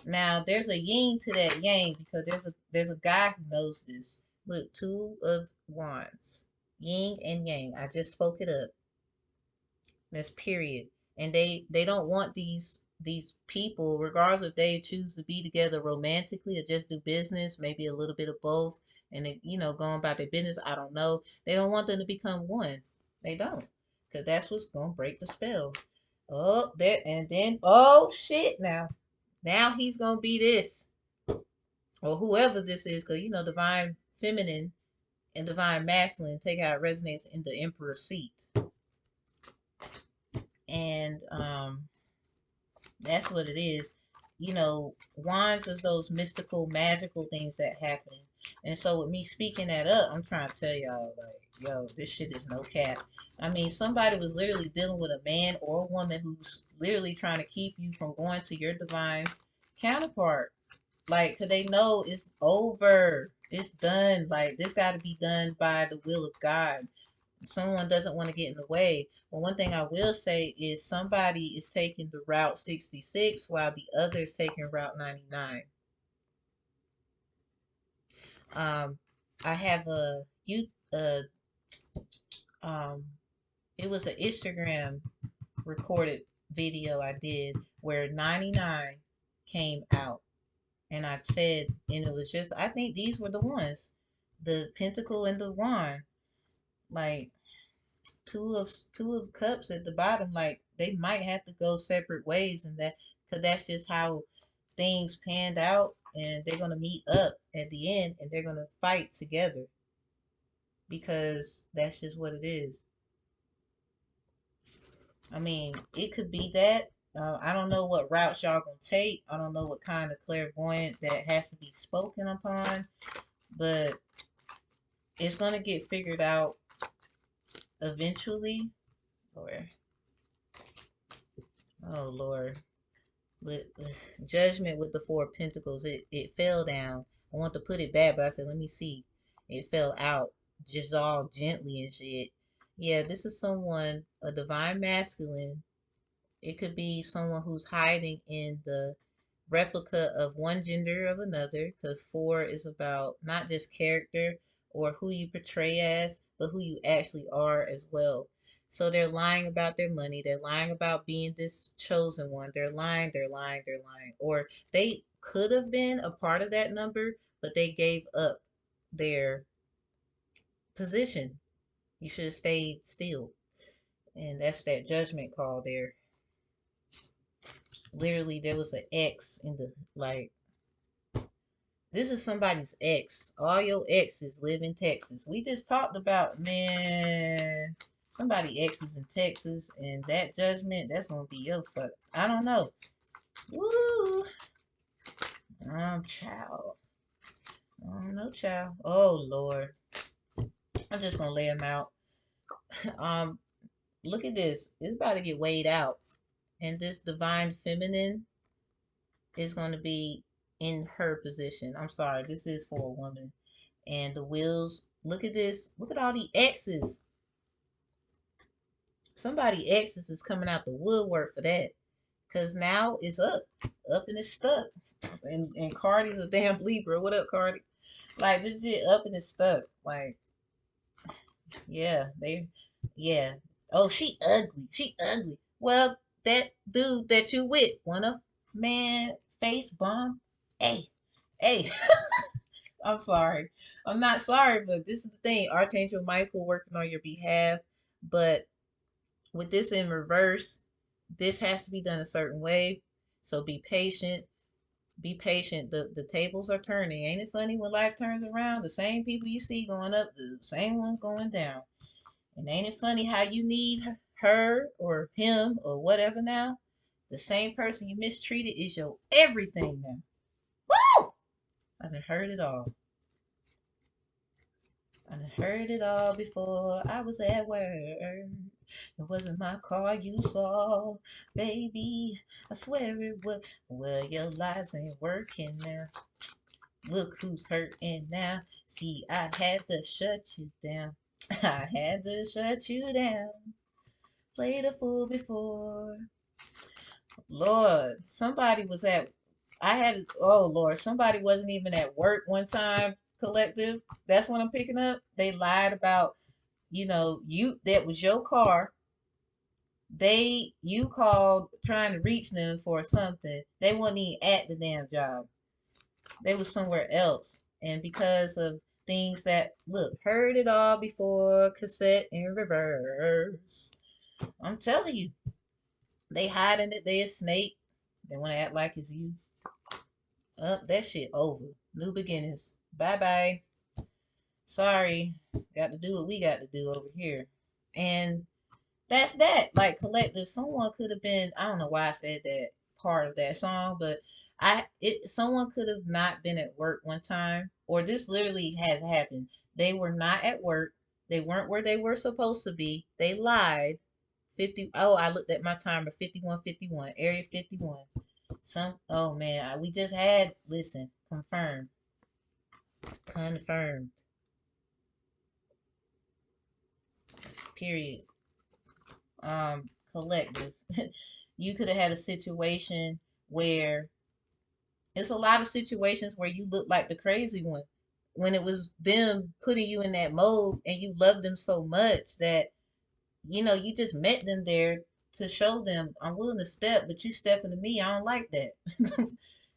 [SPEAKER 1] Now there's a yin to that yang because there's a guy who knows this. Look, two of wands, yin and yang. I just spoke it up. That's period. And they don't want these people, regardless if they choose to be together romantically or just do business, maybe a little bit of both, and they, going about their business. I don't know. They don't want them to become one. They don't, because that's what's gonna break the spell. Oh, there and then oh shit! Now he's gonna be this or whoever this is, because divine feminine and divine masculine take out resonates in the emperor's seat, and that's what it is. Wands is those mystical, magical things that happen. And so with me speaking that up, I'm trying to tell y'all, like, yo, this shit is no cap. I mean, somebody was literally dealing with a man or a woman who's literally trying to keep you from going to your divine counterpart. Like, 'cause they know it's over. It's done. Like, this got to be done by the will of God. Someone doesn't want to get in the way. But one thing I will say is somebody is taking the Route 66 while the other is taking Route 99. Um, I have a you um it was an Instagram recorded video I did where 99 came out, and I said, and it was just, I think these were the ones, the pentacle and the wand, like two of cups at the bottom, like they might have to go separate ways, and that because that's just how things panned out, and they're gonna meet up at the end and they're gonna fight together because that's just what it is. I mean, it could be that. I don't know what routes y'all gonna take. I don't know what kind of clairvoyant that has to be spoken upon, but it's gonna get figured out eventually. Or, oh Lord, with judgment with the four of pentacles, it fell down. I want to put it back, but I said let me see. It fell out just all gently and shit. Yeah, this is someone, a divine masculine. It could be someone who's hiding in the replica of one gender of another, because four is about not just character or who you portray as, but who you actually are as well. So they're lying about their money. They're lying about being this chosen one. They're lying. Or they could have been a part of that number, but they gave up their position. You should have stayed still. And that's that judgment call there. Literally, there was an X in the, like, this is somebody's ex. All your exes live in Texas. We just talked about, man, somebody exes in Texas, and that judgment, that's gonna be your fuck. I don't know. Woo. Child. No, child. Oh Lord. I'm just gonna lay them out. um, Look at this. It's about to get weighed out, and this divine feminine is gonna be in her position. I'm sorry. This is for a woman. And the wheels, look at this. Look at all the X's. Somebody X's is coming out the woodwork for that. Cause now it's up and it's stuck. And Cardi's a damn Libra. What up, Cardi? Like this shit up and it's stuck. Like yeah, yeah. Oh, she ugly. She ugly. Well, that dude that you with, wanna man face bomb? Hey, hey. I'm sorry. I'm not sorry, but this is the thing. Archangel Michael working on your behalf, but with this in reverse, this has to be done a certain way. So be patient. Be patient. The tables are turning. Ain't it funny when life turns around? The same people you see going up, the same ones going down. And ain't it funny how you need her or him or whatever now? The same person you mistreated is your everything now. Woo! I done heard it all. I done heard it all before I was at work. It wasn't my car you saw, baby. I swear it was. Well, your lies ain't working now. Look who's hurting now. See, I had to shut you down. I had to shut you down. Played a fool before. Lord, somebody was at. I had. Oh Lord, somebody wasn't even at work one time. Collective. That's what I'm picking up. They lied about. You that was your car. You called trying to reach them for something. They wasn't even at the damn job. They was somewhere else. And because of things that look, heard it all before, cassette in reverse. I'm telling you, they hiding it. They a snake. They want to act like it's you. That shit over. New beginnings. Bye bye. Sorry. Got to do what we got to do over here. And that's that. Like collective, someone could have been. I don't know why I said that part of that song, but someone could have not been at work one time, or this literally has happened. They were not at work. They weren't where they were supposed to be. They lied. 50. Oh, I looked at my timer. 51:51. Area 51. Oh man, we just had. Listen, confirmed. Confirmed. Period. Collective. You could have had a situation where it's a lot of situations where you look like the crazy one when it was them putting you in that mode and you loved them so much that you just met them there to show them I'm willing to step, but you stepping to me, I don't like that.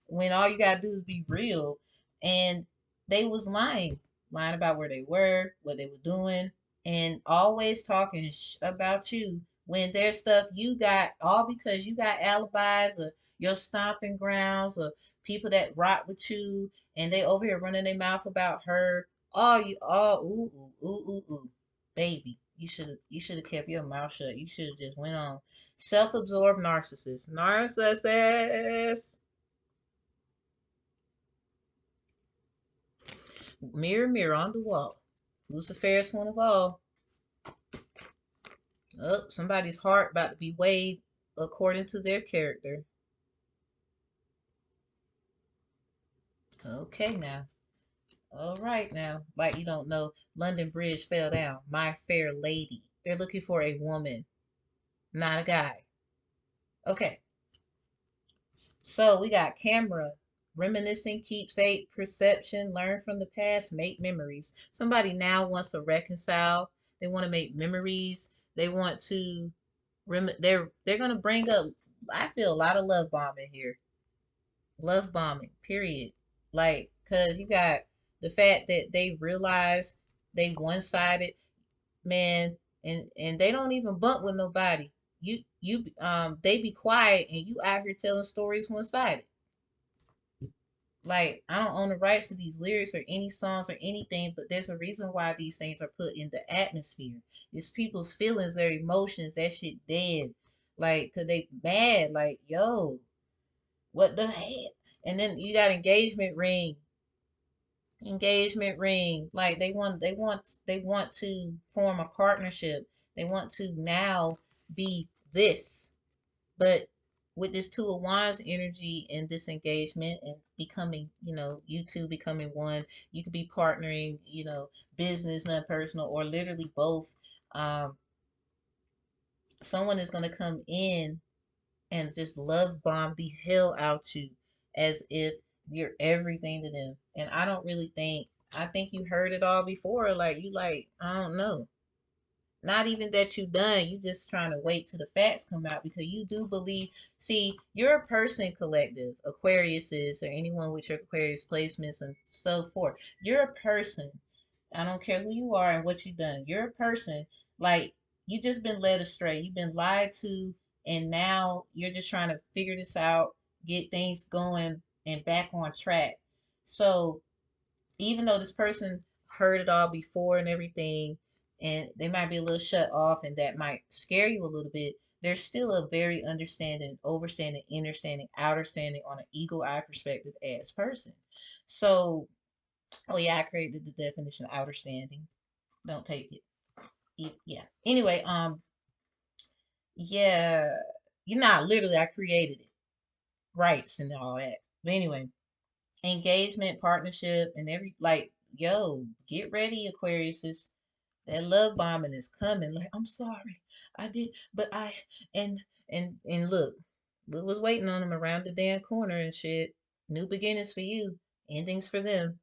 [SPEAKER 1] When all you gotta do is be real. And they was lying about where they were, what they were doing, and always talking about you when there's stuff you got all because you got alibis or your stomping grounds or people that rock with you and they over here running their mouth about her. Ooh ooh ooh ooh ooh, baby, you should have kept your mouth shut. You should have just went on. Self-absorbed narcissist. Mirror, mirror on the wall. Who's the fairest one of all? Oh, somebody's heart about to be weighed according to their character. Okay, now. All right, now. Like you don't know, London Bridge fell down. My Fair Lady. They're looking for a woman, not a guy. Okay, so we got camera. Reminiscing, keepsake, perception, learn from the past, make memories. Somebody now wants to reconcile. They want to make memories. They want to they're gonna bring up. I feel a lot of love bombing here. Love bombing, period. Like, cause you got the fact that they realize they one sided, man, and they don't even bump with nobody. They be quiet and you out here telling stories one sided. Like, I don't own the rights to these lyrics or any songs or anything, but there's a reason why these things are put in the atmosphere. It's people's feelings, their emotions, that shit dead. Like, cause they mad, like, yo, what the hell? And then you got engagement ring. Like they want to form a partnership. They want to now be this. But with this Two of Wands energy and disengagement and becoming, you two becoming one, you could be partnering, business, not personal, or literally both. Um, Someone is going to come in and just love bomb the hell out you as if you're everything to them. And I don't really think, I think you heard it all before. Like, you like, I don't know. Not even that you done, you just trying to wait till the facts come out because you do believe. See, you're a person collective, Aquariuses or anyone with your Aquarius placements and so forth. You're a person. I don't care who you are and what you've done. You're a person. Like, you just been led astray. You've been lied to, and now you're just trying to figure this out, get things going and back on track. So even though this person heard it all before and everything, and they might be a little shut off, and that might scare you a little bit, they're still a very understanding, overstanding, understanding, outer standing on an eagle eye perspective as person. So, oh yeah, I created the definition of outer standing. Don't take it. Yeah. Anyway, yeah, you're not literally. I created it, rights and all that. But anyway, engagement, partnership, and every like, yo, get ready, Aquariuses. That love bombing is coming. Like, I'm sorry, I did, but I and look was waiting on them around the damn corner and shit. New beginnings for you, endings for them.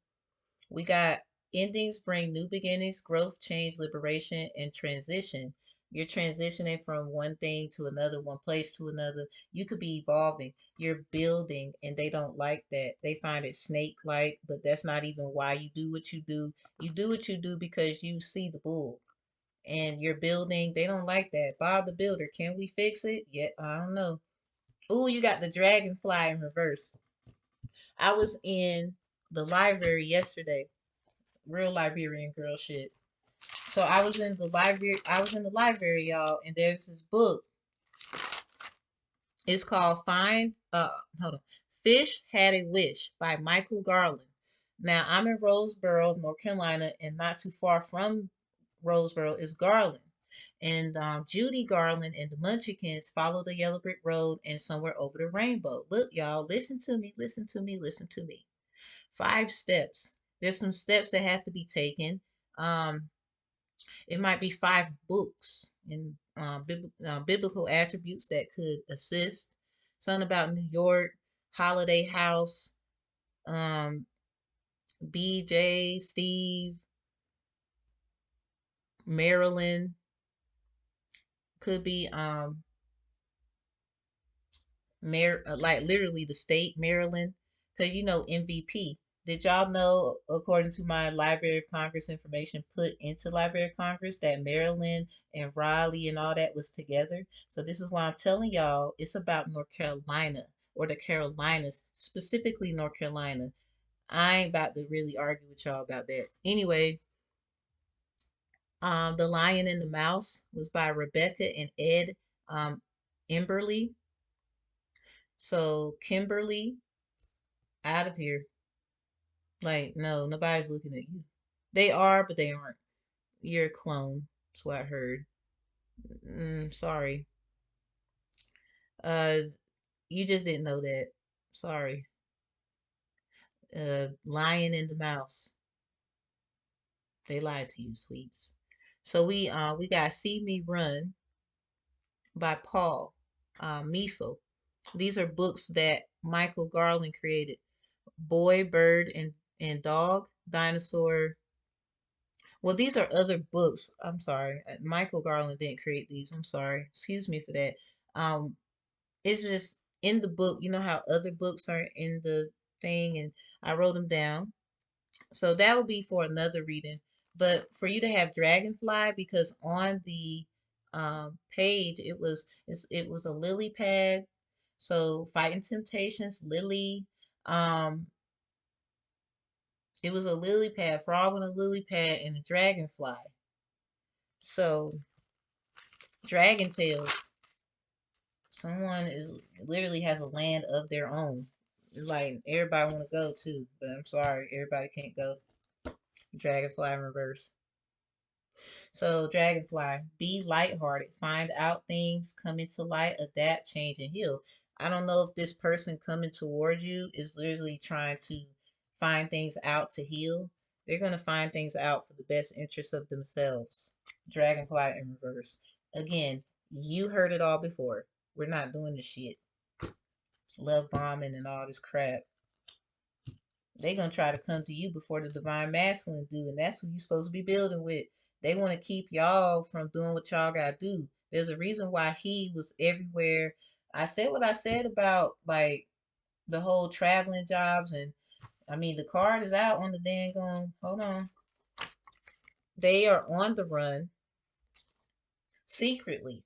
[SPEAKER 1] We got endings bring new beginnings, growth, change, liberation, and transition. You're transitioning from one thing to another, one place to another. You could be evolving. You're building, and they don't like that. They find it snake like, but that's not even why you do what you do. You do what you do because you see the bull and you're building. They don't like that. Bob the Builder, can we fix it? Yeah, I don't know. Ooh, you got the dragonfly in reverse. I was in the library yesterday. Real Liberian girl shit. So I was in the library. I was in the library, y'all, and there's this book. It's called Find. Hold on. Fish Had a Wish by Michael Garland. Now I'm in Roseboro, North Carolina, and not too far from Roseboro is Garland. And Judy Garland and the Munchkins follow the yellow brick road and somewhere over the rainbow. Look, y'all, listen to me, listen to me, listen to me. 5 steps. There's some steps that have to be taken. Um, it might be 5 books and biblical attributes that could assist. Something about New York, Holiday House, um, BJ, Steve, Maryland. Could be like literally the state, Maryland, because you know MVP. Did y'all know, according to my Library of Congress information put into Library of Congress, that Maryland and Raleigh and all that was together? So this is why I'm telling y'all it's about North Carolina or the Carolinas, specifically North Carolina. I ain't about to really argue with y'all about that. Anyway, The Lion and the Mouse was by Rebecca and Ed Emberley. So Kimberly, out of here. Like, no, nobody's looking at you. They are, but they aren't. You're a clone. That's what I heard. Sorry. Uh, you just didn't know that. Sorry. Lion and the Mouse. They lied to you, sweets. So we got See Me Run by Paul Measle. These are books that Michael Garland created. Boy, Bird, and Dog, Dinosaur. Well, these are other books. I'm sorry. Michael Garland didn't create these. I'm sorry. Excuse me for that. Um, it's just in the book. You know how other books are in the thing, and I wrote them down. So that would be for another reading. But for you to have Dragonfly, because on the page it was a lily pad. So Fighting Temptations, Lily. Um, it was a lily pad, frog on a lily pad, and a dragonfly. So Dragon Tales, someone is literally has a land of their own. Like everybody want to go too, but I'm sorry, everybody can't go. Dragonfly in reverse. So Dragonfly, be lighthearted, find out things, come into light, adapt, change, and heal. I don't know if this person coming towards you is literally trying to find things out to heal. They're gonna find things out for the best interest of themselves. Dragonfly in reverse. Again, you heard it all before. We're not doing this shit. Love bombing and all this crap. They gonna try to come to you before the divine masculine do, and that's who you supposed to be building with. They want to keep y'all from doing what y'all gotta do. There's a reason why he was everywhere. I said what I said about like the whole traveling jobs, and I mean the card is out on the dang on. Hold on, they are on the run secretly.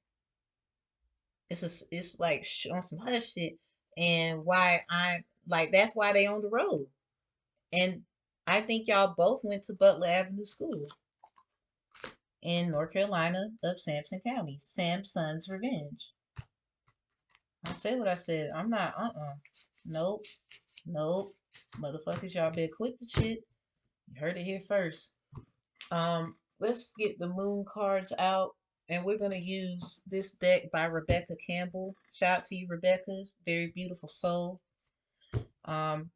[SPEAKER 1] It's like on some hush shit, and why I'm like that's why they on the road. And I think y'all both went to Butler Avenue School in North Carolina of Sampson County. Samson's Revenge. I said what I said. I'm not, Nope. Nope. Motherfuckers, y'all better quit the shit. You heard it here first. Let's get the moon cards out. And we're gonna use this deck by Rebecca Campbell. Shout out to you, Rebecca. Very beautiful soul. Um,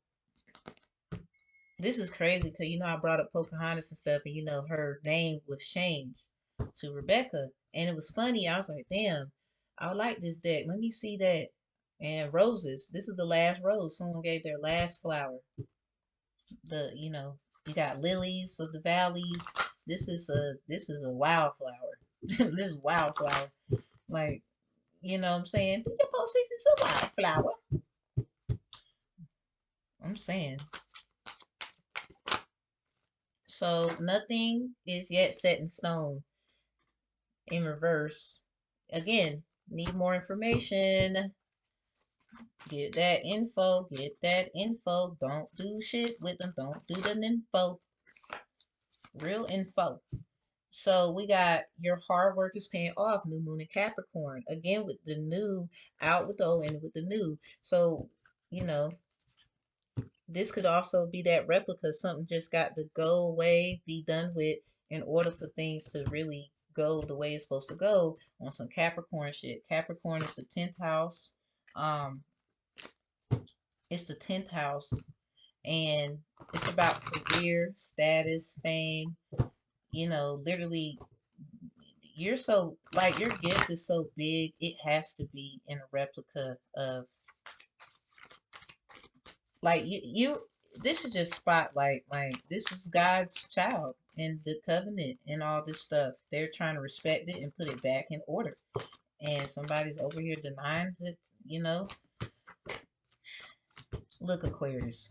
[SPEAKER 1] this is crazy because I brought up Pocahontas and stuff, and her name was changed to Rebecca, and it was funny. I was like, damn, I like this deck. Let me see that. And roses. This is the last rose. Someone gave their last flower. You got lilies of the valleys. This is a wildflower. This is wildflower. Like, what I'm saying? Your post is a wildflower. I'm saying. So nothing is yet set in stone in reverse. Again, need more information. Get that info. Get that info. Don't do shit with them. Don't do the info. Real info. So we got your hard work is paying off. New moon in Capricorn. Again with the new, out with the old, in with the new. So, you know, this could also be that replica. Something just got to go away, be done with, in order for things to really go the way it's supposed to go on some Capricorn shit. Capricorn is the 10th house. Um, it's the 10th house, and it's about career, status, fame. Literally, you're so like your gift is so big, it has to be in a replica of like you this is just spotlight, like this is God's child and the covenant and all this stuff. They're trying to respect it and put it back in order, and somebody's over here denying it. you know Look, Aquarius,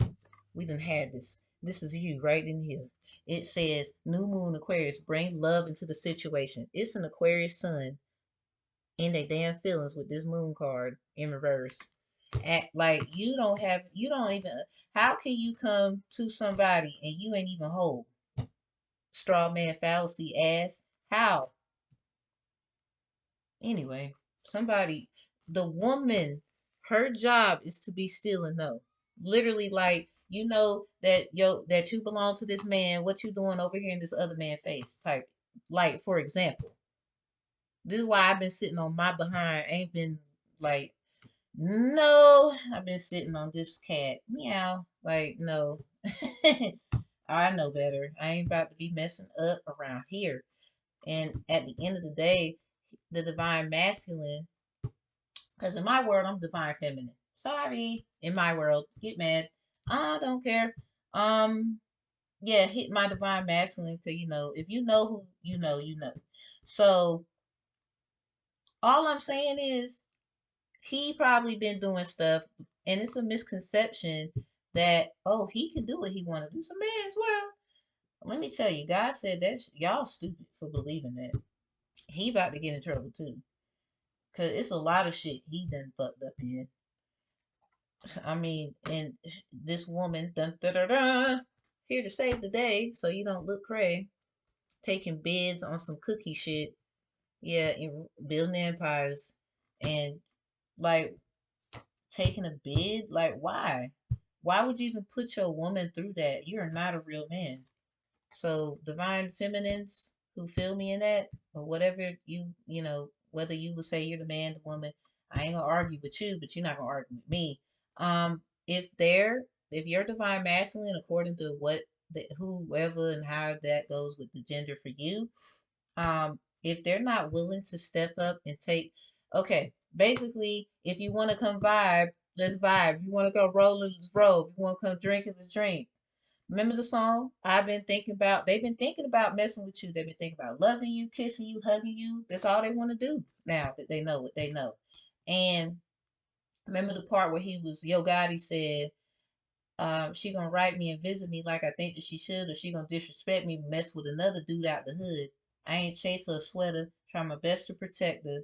[SPEAKER 1] we done had this is you right in here. It says new moon Aquarius, bring love into the situation. It's an Aquarius sun in their damn feelings with this moon card in reverse. Act like you don't even, how can you come to somebody and you ain't even whole? Straw man fallacy ass. How? Anyway, somebody, the woman, her job is to be still and know. Literally, like, that you belong to this man, what you doing over here in this other man face type. Like, for example, this is why I've been sitting on my behind, ain't been like, no, I've been sitting on this cat. Meow. Like, no. I know better. I ain't about to be messing up around here. And at the end of the day, the divine masculine, because in my world, I'm divine feminine. Sorry. In my world, get mad. I don't care. Yeah, hit my divine masculine because, if you know who you know, you know. So, all I'm saying is, he probably been doing stuff, and it's a misconception that, oh, he can do what he want to do. It's a man's world. Let me tell you, God said that y'all stupid for believing that. He about to get in trouble too, cause it's a lot of shit he done fucked up in. I mean, and this woman, dun, dun, dun, dun, here to save the day, so you don't look cray, taking bids on some cookie shit. Yeah, building empires, and like taking a bid? Like, why? Why would you even put your woman through that? You're not a real man. So, divine feminines who feel me in that, or whatever whether you would say you're the man, the woman, I ain't gonna argue with you, but you're not gonna argue with me. If you're divine masculine, according to whoever and how that goes with the gender for you, if they're not willing to step up and take, okay, Basically, if you want to come vibe, let's vibe. You want to go roll, let's roll. If you want to come drink, let's drink. Remember the song? I've been thinking about, they've been thinking about messing with you. They've been thinking about loving you, kissing you, hugging you. That's all they want to do now that they know what they know. And remember the part where he was, Yo Gotti said, she gonna write me and visit me like I think that she should, or she gonna disrespect me, mess with another dude out the hood. I ain't chase her a sweater, try my best to protect her.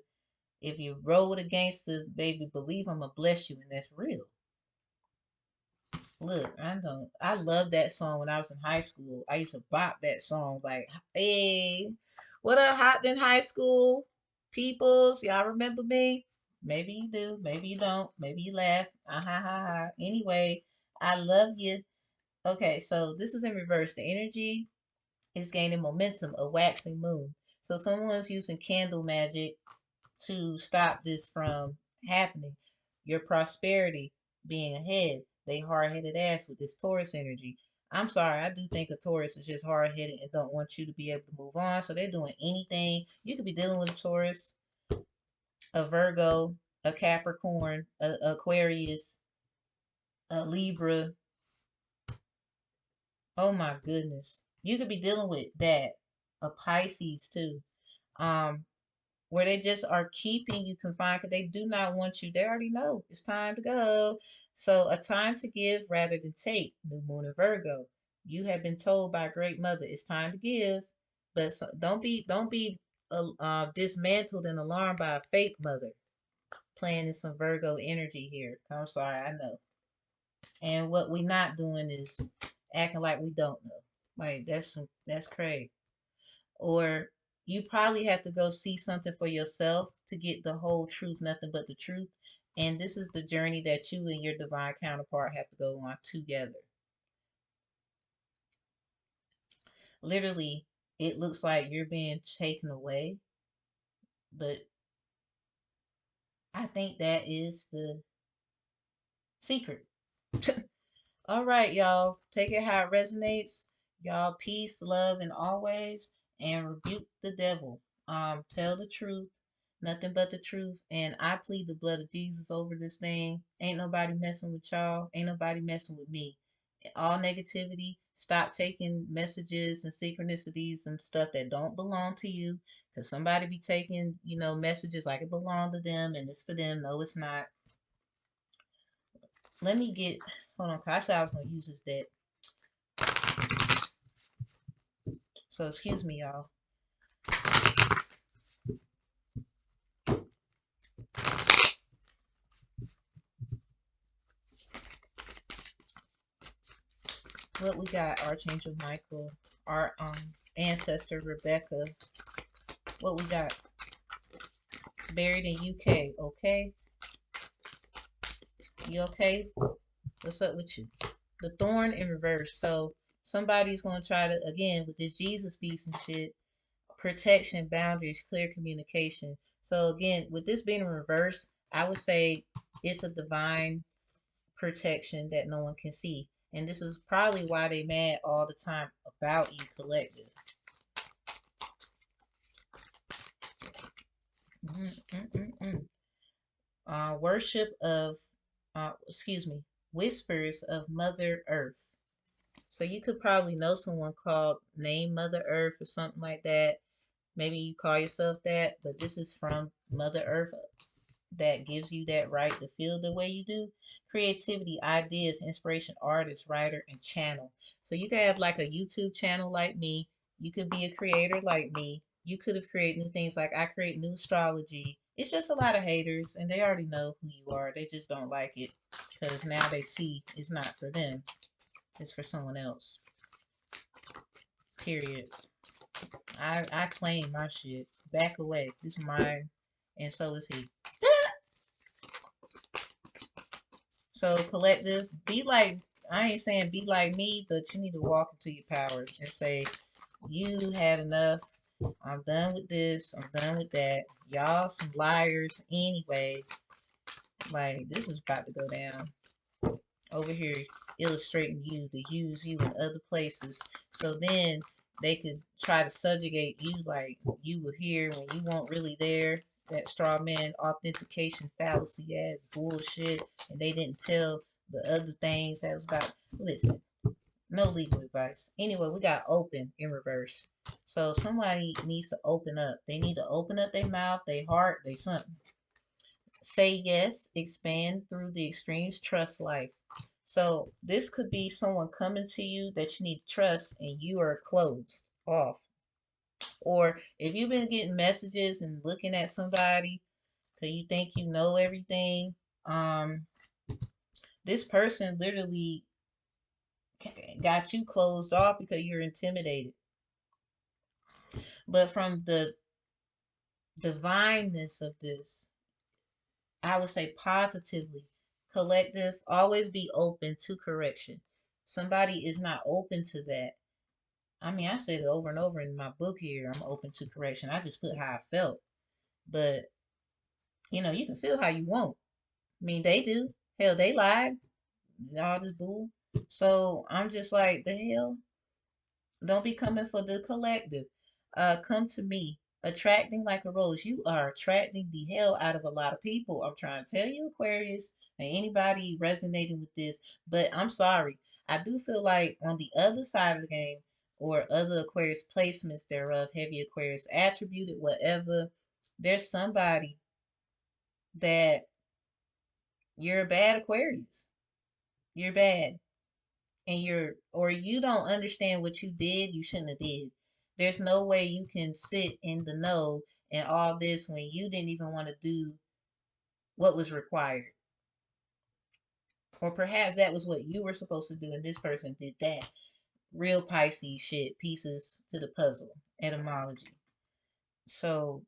[SPEAKER 1] If you roll with a gangster, baby, believe I'ma bless you, and that's real. Look, I don't. I love that song when I was in high school. I used to bop that song like, hey, what up, hot in high school? Peoples, y'all remember me? Maybe you do, maybe you don't, maybe you laugh. Ah ha ha ha. Anyway, I love you. Okay, so this is in reverse. The energy is gaining momentum, a waxing moon. So someone's using candle magic to stop this from happening. Your prosperity being ahead. They hard headed ass with this Taurus energy. I'm sorry, I do think a Taurus is just hard headed and don't want you to be able to move on. So they're doing anything. You could be dealing with a Taurus, a Virgo, a Capricorn, a Aquarius, a Libra. Oh my goodness. You could be dealing with that. A Pisces too. Um, where they just are keeping you confined because they do not want you. They already know it's time to go. So a time to give rather than take. New Moon in Virgo. You have been told by a great mother it's time to give, but so, don't be dismantled and alarmed by a fake mother playing in some Virgo energy here. I'm sorry, I know. And what we not doing is acting like we don't know. Like that's crazy. Or you probably have to go see something for yourself to get the whole truth, nothing but the truth. And this is the journey that you and your divine counterpart have to go on together. Literally, it looks like you're being taken away, but I think that is the secret. All right, y'all. Take it how it resonates. Y'all, peace, love, and always, and rebuke the devil. Tell the truth, nothing but the truth. And I plead the blood of Jesus over this thing. Ain't nobody messing with y'all. Ain't nobody messing with me. All negativity. Stop taking messages and synchronicities and stuff that don't belong to you. Cause somebody be taking, messages like it belong to them and it's for them. No, it's not. Let me get. Hold on. 'Cause I said I was gonna use this deck. So excuse me, y'all. What we got? Archangel Michael, our ancestor Rebecca. What we got? Buried in UK. Okay, you okay? What's up with you? The thorn in reverse. So somebody's gonna try to again with this Jesus piece and shit. Protection, boundaries, clear communication. So again, with this being in reverse, I would say it's a divine protection that no one can see. And this is probably why they mad all the time about you, collective. Worship of, excuse me, whispers of Mother Earth. So you could probably know someone called Name Mother Earth or something like that. Maybe you call yourself that, but this is from Mother Earth that gives you that right to feel the way you do. Creativity, ideas, inspiration, artist, writer, and channel. So you could have like a YouTube channel like me. You could be a creator like me. You could have created new things like I create new astrology. It's just a lot of haters, and they already know who you are. They just don't like it because now they see it's not for them. It's for someone else. Period. I claim my shit. Back away. This is mine, and so is he. So collective, be like, I ain't saying be like me, but you need to walk into your power and say, you had enough. I'm done with this. I'm done with that. Y'all some liars anyway. Like this is about to go down. Over here illustrating you to use you in other places. So then they could try to subjugate you like you were here when you weren't really there. that straw man authentication fallacy ass bullshit, and they didn't tell the other things that was about. Listen, no legal advice. Anyway, we got open in reverse. So somebody needs to open up. They need to open up their mouth, their heart, they something. Say yes, expand through the extremes, trust life. So this could be someone coming to you that you need to trust and you are closed off. Or if you've been getting messages and looking at somebody because you think you know everything, um, this person literally got you closed off because you're intimidated. But from the divineness of this, I would say positively, collective, always be open to correction. Somebody is not open to that. I mean, I said it over and over in my book here. I'm open to correction. I just put how I felt. But, you can feel how you want. I mean, they do. Hell, they lied. All this bull. So I'm just like, the hell? Don't be coming for the collective. Come to me. Attracting like a rose. You are attracting the hell out of a lot of people. I'm trying to tell you, Aquarius, and anybody resonating with this. But I'm sorry. I do feel like on the other side of the game, or other Aquarius placements thereof, heavy Aquarius attributed, whatever, there's somebody that you're a bad Aquarius. You're bad. And you don't understand what you did, you shouldn't have did. There's no way you can sit in the know and all this when you didn't even want to do what was required. Or perhaps that was what you were supposed to do and this person did that. Real Pisces shit, pieces to the puzzle, etymology. So,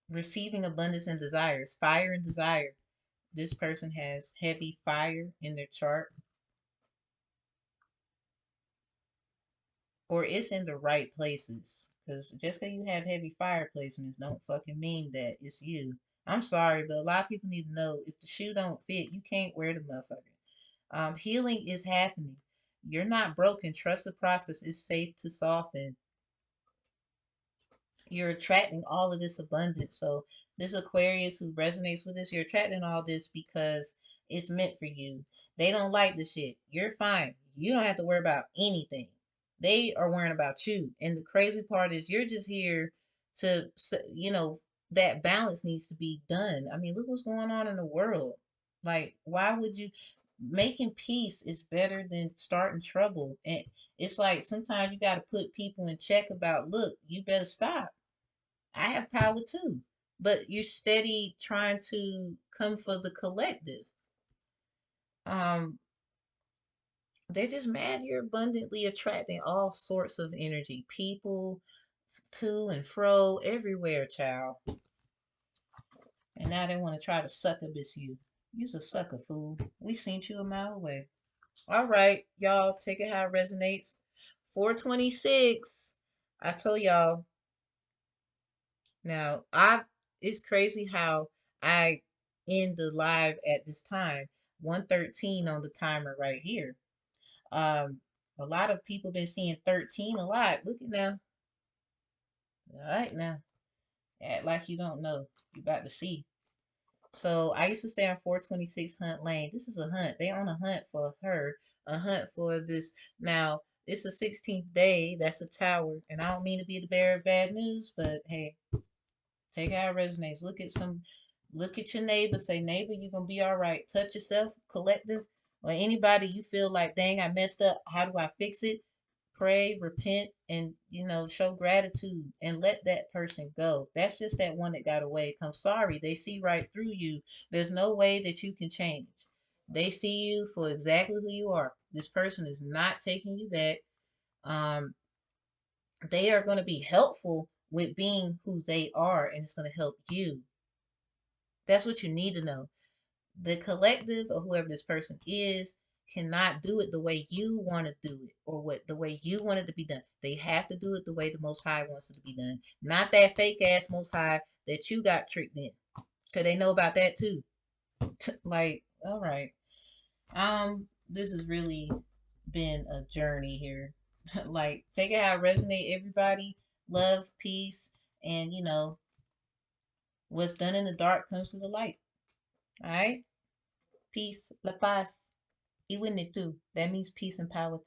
[SPEAKER 1] receiving abundance and desires, fire and desire. This person has heavy fire in their chart, or it's in the right places. Because just because you have heavy fire placements don't fucking mean that it's you. I'm sorry, but a lot of people need to know if the shoe don't fit, you can't wear the motherfucker. Healing is happening. You're not broken. Trust the process. It's safe to soften. You're attracting all of this abundance. So this Aquarius who resonates with this, you're attracting all this because it's meant for you. They don't like the shit. You're fine. You don't have to worry about anything. They are worrying about you. And the crazy part is you're just here to, that balance needs to be done. I mean, look what's going on in the world. Like, why would you? Making peace is better than starting trouble. And it's like sometimes you got to put people in check about, look, you better stop. I have power too. But you're steady trying to come for the collective. Um, they're just mad you're abundantly attracting all sorts of energy. People to and fro, everywhere, child. And now they want to try to succubus you. You's a sucker, fool. We seen you a mile away. All right, y'all, take it how it resonates. 426. I told y'all. Now, it's crazy how I end the live at this time. 113 on the timer right here. Um, a lot of people been seeing 13 a lot. Look at now. All right now. Act like you don't know. You about to see. So I used to stay on 426 Hunt Lane. This is a hunt. They on a hunt for her. A hunt for this. Now, it's the 16th day. That's the tower. And I don't mean to be the bearer of bad news, but hey, take how it resonates. Look at your neighbor. Say, neighbor, you're gonna be all right. Touch yourself, collective, or anybody you feel like, dang, I messed up. How do I fix it? Pray, repent, and show gratitude and let that person go. That's just that one that got away. Come sorry. They see right through you. There's no way that you can change. They see you for exactly who you are. This person is not taking you back. Um, they are going to be helpful with being who they are, and it's going to help you. That's what you need to know. The collective or whoever this person is cannot do it the way you want to do it or the way you want it to be done. They have to do it the way the Most High wants it to be done. Not that fake ass Most High that you got tricked in. Because they know about that too. Like, all right. This has really been a journey here. Like, take it how it resonate, everybody. Love, peace, and What's done in the dark comes to the light. All right? Peace, la paz, y too. That means peace and power.